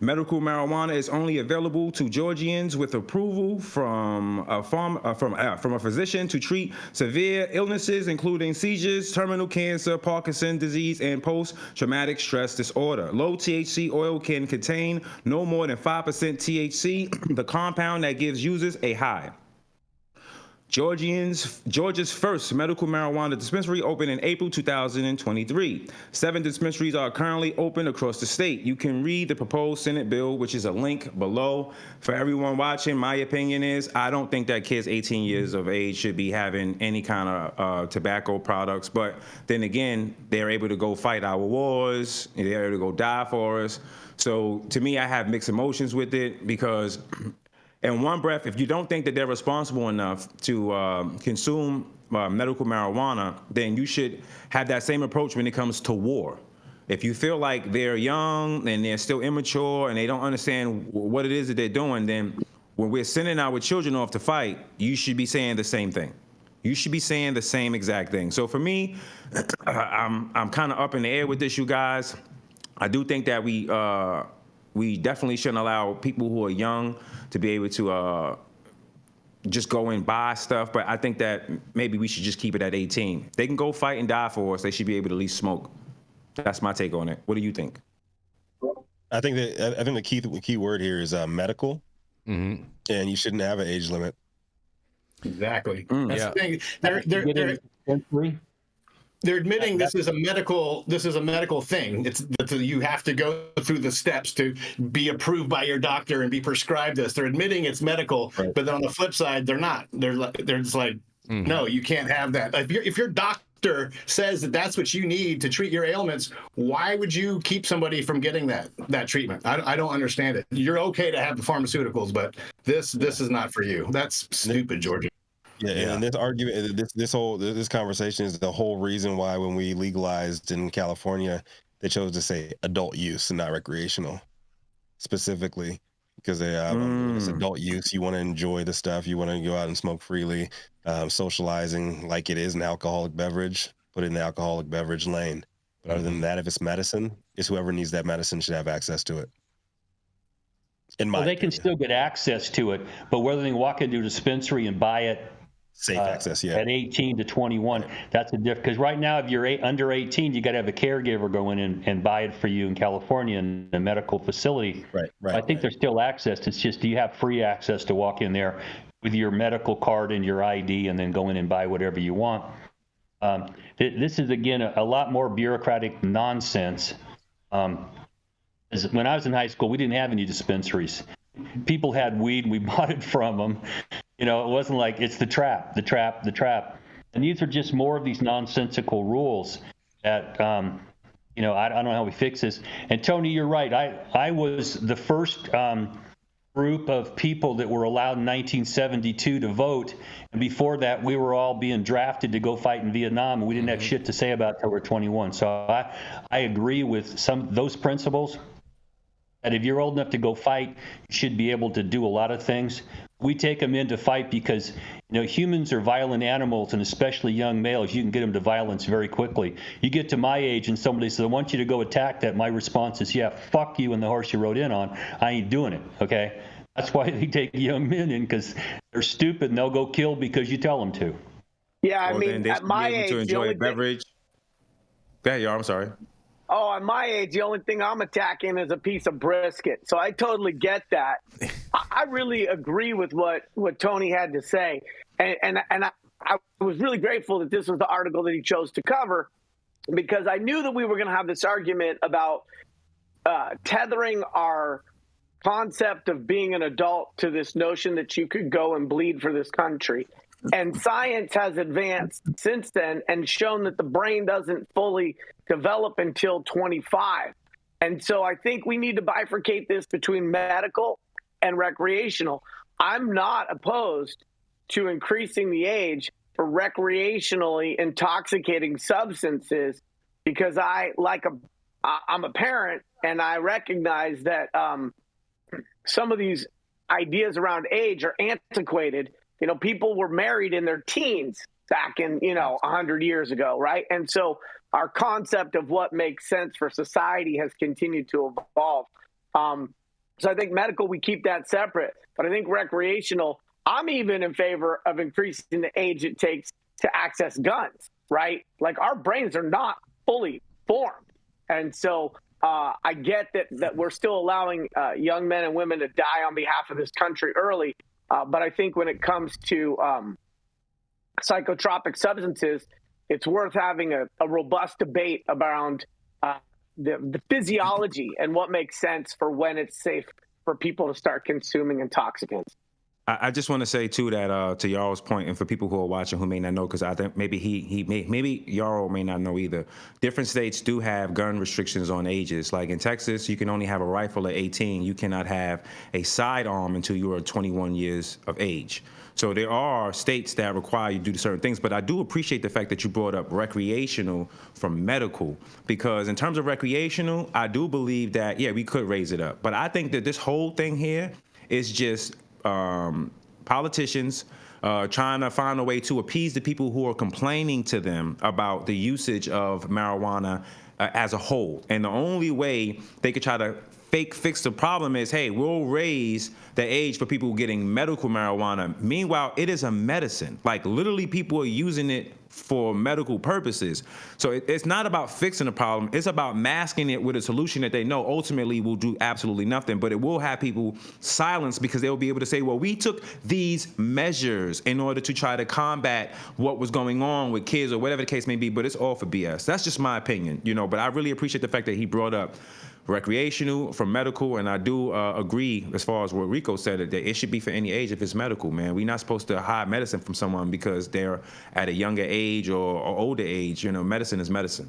Medical marijuana is only available to Georgians with approval from a physician to treat severe illnesses, including seizures, terminal cancer, Parkinson's disease, and post-traumatic stress disorder. Low THC oil can contain no more than 5% THC, the compound that gives users a high. Georgia's first medical marijuana dispensary opened in April 2023. 7 dispensaries are currently open across the state. You can read the proposed Senate bill, which is a link below. For everyone watching, my opinion is I don't think that kids 18 years of age should be having any kind of tobacco products. But then again, they're able to go fight our wars. They're able to go die for us. So to me, I have mixed emotions with it because in one breath, if you don't think that they're responsible enough to consume medical marijuana, then you should have that same approach when it comes to war. If you feel like they're young and they're still immature and they don't understand what it is that they're doing, then when we're sending our children off to fight, you should be saying the same thing. You should be saying the same exact thing. So for me, I'm kind of up in the air with this, you guys. I do think that we definitely shouldn't allow people who are young to be able to just go and buy stuff. But I think that maybe we should just keep it at 18. They can go fight and die for us. They should be able to at least smoke. That's my take on it. What do you think? I think the key word here is medical, and you shouldn't have an age limit. Exactly. That's the thing. They're admitting this is a medical thing. You have to go through the steps to be approved by your doctor and be prescribed this. They're admitting it's medical, right. But then on the flip side, they're not. They're just like, no, you can't have that. If your doctor says that that's what you need to treat your ailments, why would you keep somebody from getting that treatment? I don't understand it. You're okay to have the pharmaceuticals, but this is not for you. That's stupid, Georgia. Yeah, and this argument, this conversation is the whole reason why when we legalized in California, they chose to say adult use and not recreational, specifically because it's adult use. You want to enjoy the stuff. You want to go out and smoke freely, socializing like it is an alcoholic beverage. Put it in the alcoholic beverage lane. But other than that, if it's medicine, it's whoever needs that medicine should have access to it. They can still get access to it, but whether they walk into a dispensary and buy it. Safe access, yeah. At 18 to 21, that's a difference. Because right now, if you're under 18, you got to have a caregiver go in and buy it for you in California in a medical facility. Right. I think there's still access. It's just, do you have free access to walk in there with your medical card and your ID and then go in and buy whatever you want? This is, again, a lot more bureaucratic nonsense. When I was in high school, we didn't have any dispensaries. People had weed, we bought it from them. It wasn't like it's the trap. And these are just more of these nonsensical rules that, I don't know how we fix this. And Tony, you're right. I was the first group of people that were allowed in 1972 to vote. And before that, we were all being drafted to go fight in Vietnam, and we didn't have shit to say about it until we're 21. So I agree with those principles. That if you're old enough to go fight, you should be able to do a lot of things. We take them in to fight because, humans are violent animals, and especially young males, you can get them to violence very quickly. You get to my age and somebody says, I want you to go attack that. My response is, yeah, fuck you and the horse you rode in on. I ain't doing it, okay? That's why they take young men in, because they're stupid and they'll go kill because you tell them to. Yeah, at my age, to enjoy a beverage. Go ahead, I'm sorry. Oh, at my age, the only thing I'm attacking is a piece of brisket. So I totally get that. I really agree with what Tony had to say. And I was really grateful that this was the article that he chose to cover, because I knew that we were going to have this argument about tethering our concept of being an adult to this notion that you could go and bleed for this country. And science has advanced since then and shown that the brain doesn't fully develop until 25. And so I think we need to bifurcate this between medical and recreational. I'm not opposed to increasing the age for recreationally intoxicating substances because I'm a parent and I recognize that some of these ideas around age are antiquated. You know, people were married in their teens back in, 100 years ago, right? And so our concept of what makes sense for society has continued to evolve. So I think medical, we keep that separate. But I think recreational, I'm even in favor of increasing the age it takes to access guns, right? Like our brains are not fully formed. And so I get that we're still allowing young men and women to die on behalf of this country early. But I think when it comes to psychotropic substances, it's worth having a robust debate around the physiology and what makes sense for when it's safe for people to start consuming intoxicants. I just want to say too that to Yarrow's point, and for people who are watching who may not know, because I think maybe Yarrow may not know either. Different states do have gun restrictions on ages. Like in Texas, you can only have a rifle at 18. You cannot have a sidearm until you are 21 years of age. So there are states that require you to do certain things, but I do appreciate the fact that you brought up recreational from medical, because in terms of recreational, I do believe that, yeah, we could raise it up. But I think that this whole thing here is just politicians trying to find a way to appease the people who are complaining to them about the usage of marijuana as a whole. And the only way they could try to fix the problem is, hey, we'll raise the age for people getting medical marijuana. Meanwhile, it is a medicine. Like literally people are using it for medical purposes. So it's not about fixing the problem. It's about masking it with a solution that they know ultimately will do absolutely nothing, but it will have people silenced because they'll be able to say, well, we took these measures in order to try to combat what was going on with kids or whatever the case may be, but it's all for BS. That's just my opinion, but I really appreciate the fact that he brought up recreational from medical, and I do agree as far as what Rico said, that it should be for any age if it's medical, man. We're not supposed to hide medicine from someone because they're at a younger age or older age. Medicine is medicine.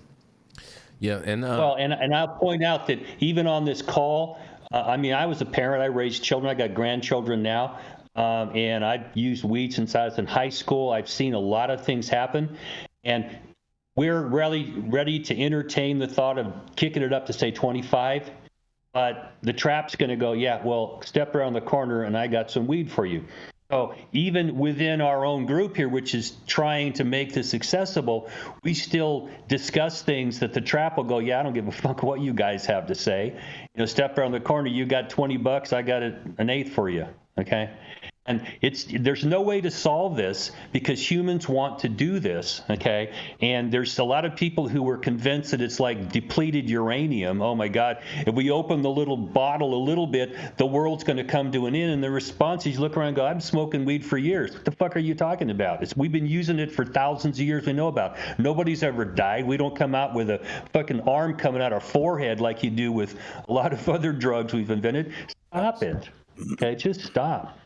Yeah, and well, and I'll point out that even on this call, I was a parent. I raised children. I got grandchildren now, and I used weed since I was in high school. I've seen a lot of things happen, and we're really ready to entertain the thought of kicking it up to, say, 25. But the trap's going to go, yeah, well, step around the corner and I got some weed for you. So even within our own group here, which is trying to make this accessible, we still discuss things that the trap will go, yeah, I don't give a fuck what you guys have to say. Step around the corner, you got $20, I got an eighth for you, okay? And there's no way to solve this because humans want to do this, okay? And there's a lot of people who are convinced that it's like depleted uranium. Oh my God, if we open the little bottle a little bit, the world's going to come to an end. And the response is you look around and go, I've been smoking weed for years. What the fuck are you talking about? We've been using it for thousands of years we know about. Nobody's ever died. We don't come out with a fucking arm coming out our forehead like you do with a lot of other drugs we've invented. Stop it, okay? Just stop.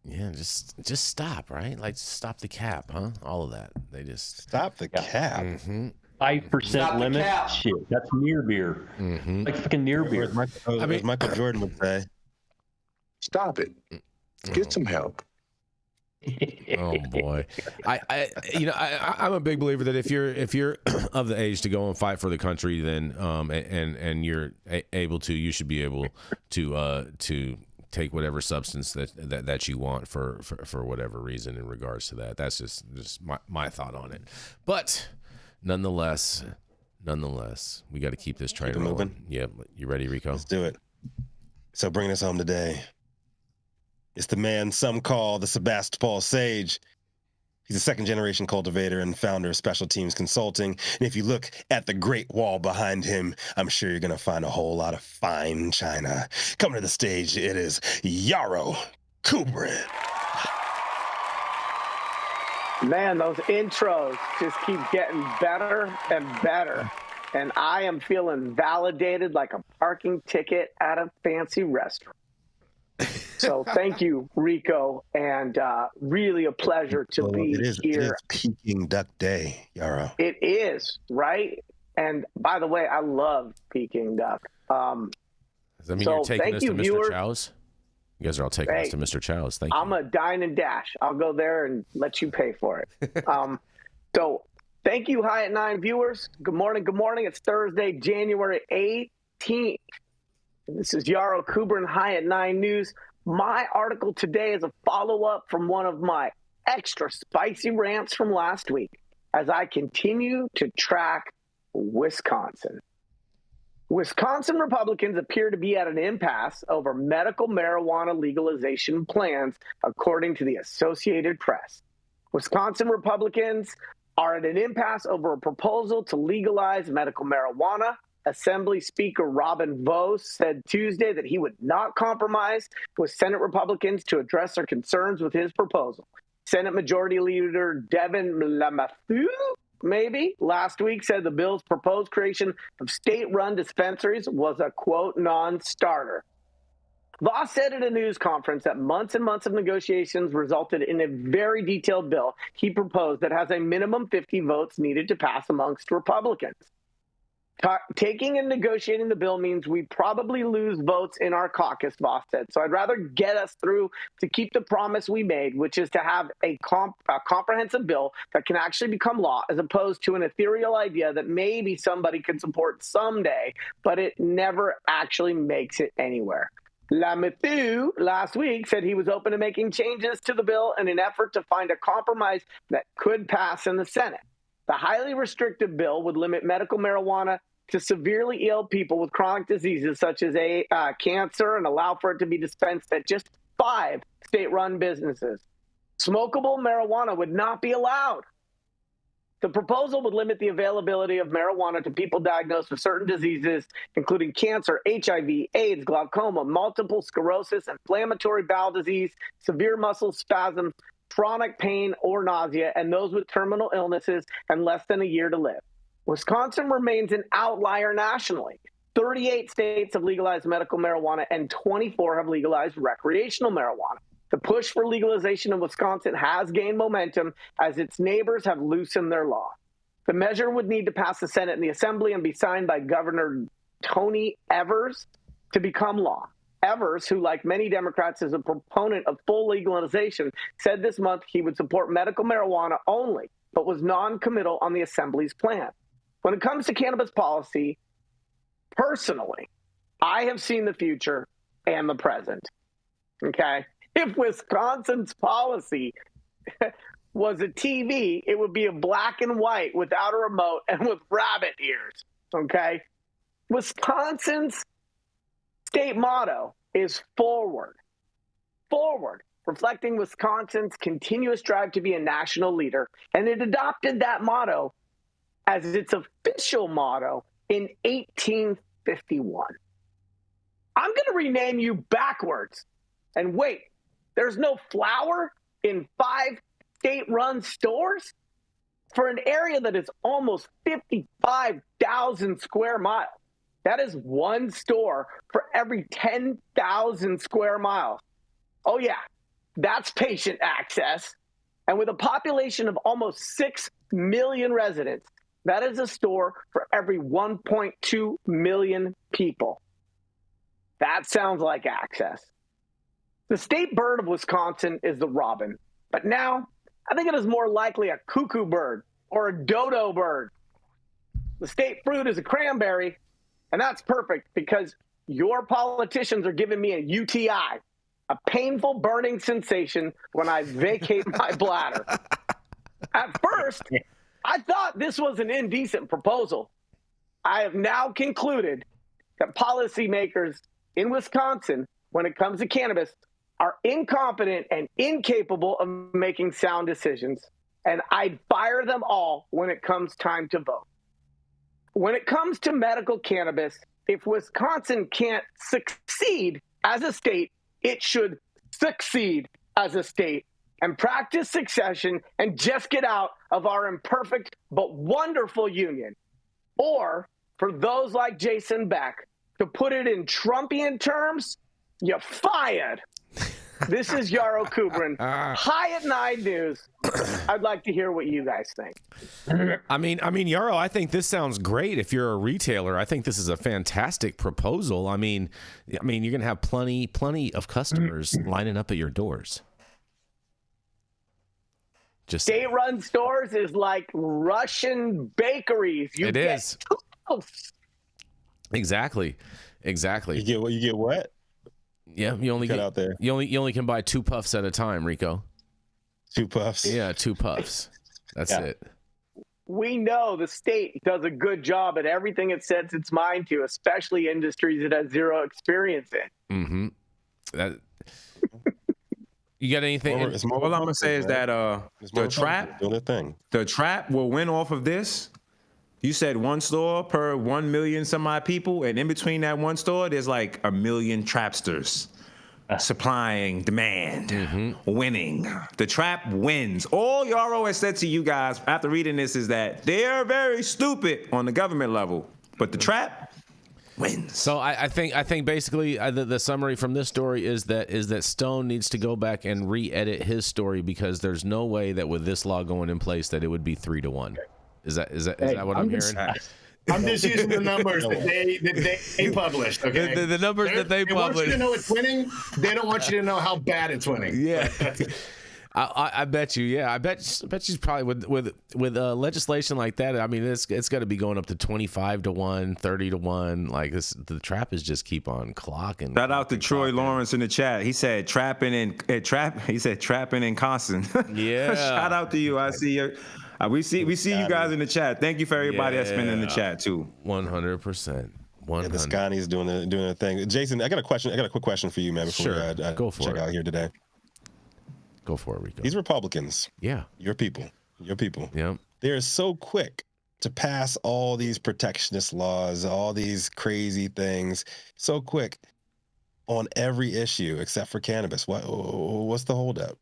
Yeah, just stop, right? Like stop the cap, huh? All of that. They just stop the cap. 5% limit. Shit, that's near beer. Like fucking near beer. As Michael Jordan would say, stop it. Get some help. Oh boy, I'm a big believer that if you're of the age to go and fight for the country, then and you're able to, you should be able to take whatever substance that you want for whatever reason in regards to that. That's just my thought on it. But nonetheless, we got to keep this train rolling. Yeah, you ready, Rico? Let's do it. So bringing us home today, it's the man some call the Sebastopol Sage. He's a second-generation cultivator and founder of Special Teams Consulting. And if you look at the Great Wall behind him, I'm sure you're going to find a whole lot of fine china. Coming to the stage, it is Yarrow Kubrin. Man, those intros just keep getting better and better. And I am feeling validated like a parking ticket at a fancy restaurant. So thank you, Rico, and really a pleasure to be here. It is Peking Duck Day, Yarrow. It is, right? And by the way, I love Peking duck. Does that mean you're taking us to Mr. Chow's? You guys are all taking us to Mr. Chow's. Thank you. I'm a dine and dash. I'll go there and let you pay for it. So thank you, High at 9 viewers. Good morning. Good morning. It's Thursday, January 18th. This is Yarrow Kubrin, High at 9 News. My article today is a follow-up from one of my extra spicy rants from last week as I continue to track Wisconsin. Wisconsin Republicans appear to be at an impasse over medical marijuana legalization plans, according to the Associated Press. Wisconsin Republicans are at an impasse over a proposal to legalize medical marijuana. Assembly Speaker Robin Vos said Tuesday that he would not compromise with Senate Republicans to address their concerns with his proposal. Senate Majority Leader Devin Lamathieu, last week said the bill's proposed creation of state-run dispensaries was a, quote, non-starter. Vos said at a news conference that months and months of negotiations resulted in a very detailed bill he proposed that has a minimum 50 votes needed to pass amongst Republicans. Taking and negotiating the bill means we probably lose votes in our caucus, Vos said. So I'd rather get us through to keep the promise we made, which is to have a comprehensive bill that can actually become law, as opposed to an ethereal idea that maybe somebody could support someday, but it never actually makes it anywhere. Lamathieu last week said he was open to making changes to the bill in an effort to find a compromise that could pass in the Senate. The highly restrictive bill would limit medical marijuana to severely ill people with chronic diseases such as cancer and allow for it to be dispensed at just 5 state-run businesses. Smokable marijuana would not be allowed. The proposal would limit the availability of marijuana to people diagnosed with certain diseases, including cancer, HIV, AIDS, glaucoma, multiple sclerosis, inflammatory bowel disease, severe muscle spasms, chronic pain or nausea, and those with terminal illnesses and less than a year to live. Wisconsin remains an outlier nationally. 38 states have legalized medical marijuana and 24 have legalized recreational marijuana. The push for legalization in Wisconsin has gained momentum as its neighbors have loosened their law. The measure would need to pass the Senate and the Assembly and be signed by Governor Tony Evers to become law. Evers, who like many Democrats is a proponent of full legalization, said this month he would support medical marijuana only, but was non-committal on the Assembly's plan. When it comes to cannabis policy, personally, I have seen the future and the present. Okay? If Wisconsin's policy was a TV, it would be a black and white without a remote and with rabbit ears. Okay? Wisconsin's state motto is forward. Forward, reflecting Wisconsin's continuous drive to be a national leader. And it adopted that motto as its official motto in 1851. I'm going to rename you backwards. And wait, there's no flour in 5 state-run stores? For an area that is almost 55,000 square miles. That is one store for every 10,000 square miles. Oh, yeah, that's patient access. And with a population of almost 6 million residents, that is a store for every 1.2 million people. That sounds like access. The state bird of Wisconsin is the robin, but now I think it is more likely a cuckoo bird or a dodo bird. The state fruit is a cranberry, and that's perfect because your politicians are giving me a UTI, a painful burning sensation when I vacate my bladder. At first, I thought this was an indecent proposal. I have now concluded that policymakers in Wisconsin, when it comes to cannabis, are incompetent and incapable of making sound decisions, and I'd fire them all when it comes time to vote. When it comes to medical cannabis, if Wisconsin can't succeed as a state, it should succeed as a state and practice succession and just get out of our imperfect but wonderful union. Or, for those like Jason Beck, to put it in Trumpian terms, you're fired. This is Yarrow Kubrin. High at 9 News. I'd like to hear what you guys think. I mean, Yarrow, I think this sounds great. If you're a retailer, I think this is a fantastic proposal. I mean, you're gonna have plenty of customers lining up at your doors. Just State-run stores is like Russian bakeries. It is. Exactly. You get what? Yeah, you only Cut get out there. You only can buy 2 puffs at a time, Rico. 2 puffs. Yeah, 2 puffs. That's it. We know the state does a good job at everything it sets its mind to, especially industries it has zero experience in. Mm-hmm. You got anything? All I'm gonna say is that the trap will win off of this. You said 1 store per 1 million some odd people, and in between that 1 store, there's like 1 million trapsters. Supplying, demand, winning. The trap wins. All Yarrow has said to you guys after reading this is that they're very stupid on the government level, but the trap wins. So I think basically the summary from this story is that Stone needs to go back and re-edit his story, because there's no way that with this law going in place that it would be 3-1. Is that what I'm hearing? I'm just using the numbers that they published. Okay, the numbers that they published. They want you to know it's winning. They don't want you to know how bad it's winning. Yeah. I bet you. Yeah, I bet she's probably with legislation like that. I mean, it's got to be going up to 25-1, 30-1. Like this, the trap is just keep on clocking. Shout out to Troy Lawrence in the chat. He said trapping and Constant. Yeah. Shout out to you. I see you. We see you guys in the chat. Thank you for everybody that's been in the chat too. 100%. Yeah, the Scotty's doing the thing. Jason, I got a quick question for you, man. Before I go for check it out here today. Go for it, Rico. These Republicans. Yeah. Your people. Yeah. They're so quick to pass all these protectionist laws, all these crazy things, so quick on every issue except for cannabis. What's the holdup?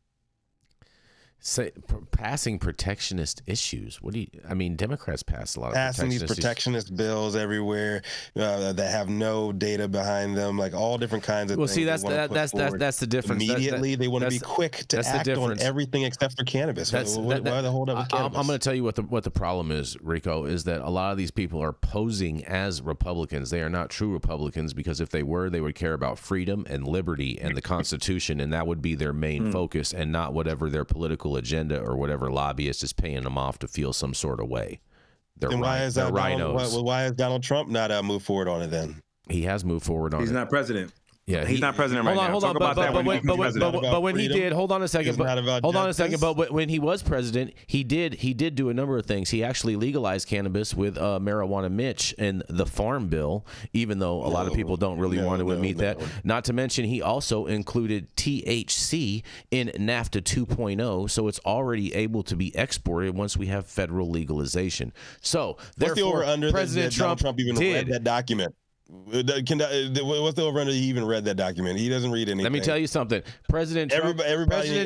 Say passing protectionist issues. What do you? I mean, Democrats pass a lot of passing these protectionist bills everywhere that have no data behind them, like all different kinds of things. Well, see, that's the difference. Immediately, they want to be quick to act on everything except for cannabis. Why the holdup with cannabis? I'm going to tell you what the problem is, Rico, is that a lot of these people are posing as Republicans. They are not true Republicans, because if they were, they would care about freedom and liberty and the Constitution, and that would be their main focus, and not whatever their political agenda or whatever lobbyist is paying them off to feel some sort of way. Why is Donald Trump not moved forward on it then? He has moved forward on it. He's not president. Yeah, he's not president right now. Hold on, but when he did, hold on a second. But when he was president, he did do a number of things. He actually legalized cannabis with marijuana Mitch in the Farm Bill, even though a lot of people don't really want to admit that. Not to mention, he also included THC in NAFTA 2.0, so it's already able to be exported once we have federal legalization. So, what's the over-under President Trump even read that document? What's the over-under? He even read that document. He doesn't read anything. Let me tell you something. Everybody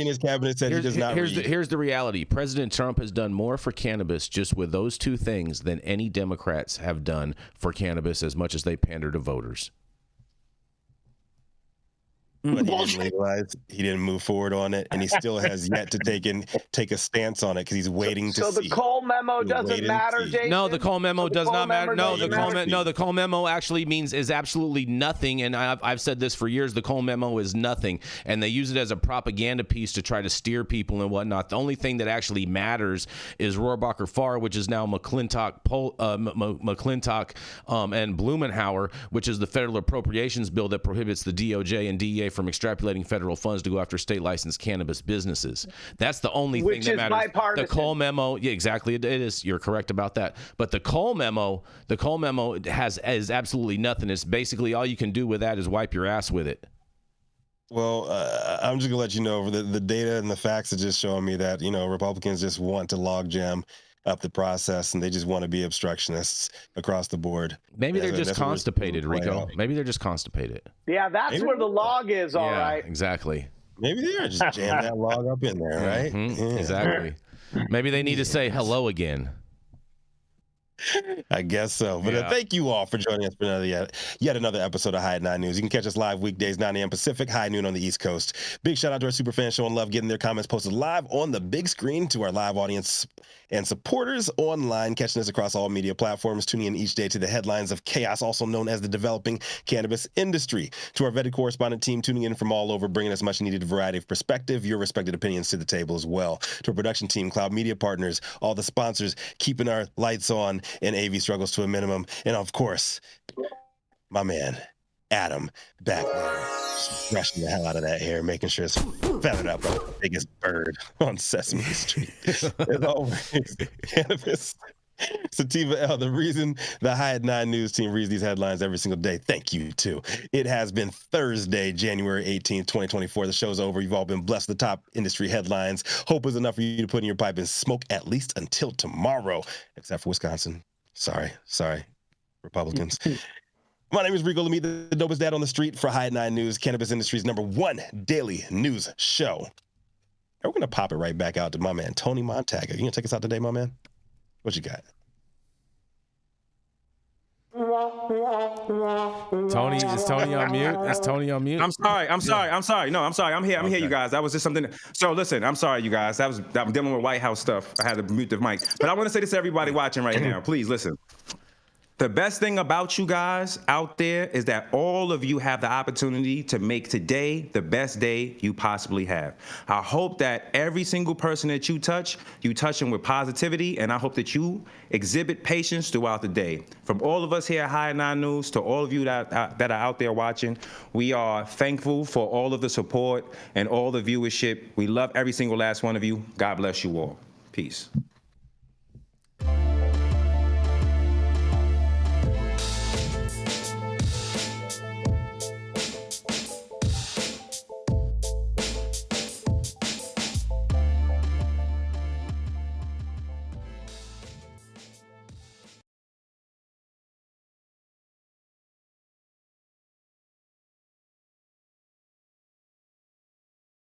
in his cabinet said he does not read. Here's the reality. President Trump has done more for cannabis just with those 2 things than any Democrats have done for cannabis, as much as they pander to voters. But he didn't legalize. He didn't move forward on it, and he still has yet to take a stance on it because he's waiting to see. So the Cole memo doesn't matter, Jason? No, the Cole memo does not matter. No, the Cole memo actually is absolutely nothing, and I've said this for years. The Cole memo is nothing, and they use it as a propaganda piece to try to steer people and whatnot. The only thing that actually matters is Rohrabacher Farr, which is now McClintock and Blumenauer, which is the federal appropriations bill that prohibits the DOJ and DEA from extrapolating federal funds to go after state licensed cannabis businesses. That's the only thing that matters. The Cole memo, yeah, exactly. It is. You're correct about that. But the Cole memo is absolutely nothing. It's basically all you can do with that is wipe your ass with it. Well, I'm just gonna let you know the data and the facts are just showing me that Republicans just want to logjam up the process, and they just want to be obstructionists across the board. Maybe they're just constipated, Rico. Maybe they're just constipated. Yeah, that's where the log is, all right. Exactly. Maybe they are just jam that log up in there, right? Exactly. Maybe they need to say hello again. I guess so. But thank you all for joining us for yet another episode of High at 9 News. You can catch us live weekdays, 9 a.m. Pacific, high noon on the East Coast. Big shout out to our super fans showing love, getting their comments posted live on the big screen, to our live audience and supporters online, catching us across all media platforms, tuning in each day to the headlines of chaos, also known as the developing cannabis industry. To our vetted correspondent team tuning in from all over, bringing us much needed variety of perspective, your respected opinions to the table as well. To our production team, Cloud Media Partners, all the sponsors keeping our lights on and AV struggles to a minimum. And of course, my man, Adam, back there, brushing the hell out of that hair, making sure it's feathered up like the biggest bird on Sesame Street. As always, Cannabis, Sativa L, the reason the High at 9 News team reads these headlines every single day. Thank you, too. It has been Thursday, January 18th, 2024. The show's over. You've all been blessed with the top industry headlines. Hope is enough for you to put in your pipe and smoke at least until tomorrow, except for Wisconsin. Sorry, Republicans. My name is Rico Lamitte, the dopest dad on the street for High at 9 News, cannabis industry's #1 daily news show. And we're going to pop it right back out to my man, Tony Montaga. You going to take us out today, my man? What you got? Tony, is Tony on mute? Is Tony on mute? I'm sorry. No, I'm sorry. I'm here. I'm here, you guys. That was just something. So listen, I'm sorry, you guys. I'm dealing with White House stuff. I had to mute the mic. But I want to say this to everybody watching right now. Please listen. The best thing about you guys out there is that all of you have the opportunity to make today the best day you possibly have. I hope that every single person that you touch them with positivity, and I hope that you exhibit patience throughout the day. From all of us here at High 9 News to all of you that are out there watching, we are thankful for all of the support and all the viewership. We love every single last one of you. God bless you all. Peace.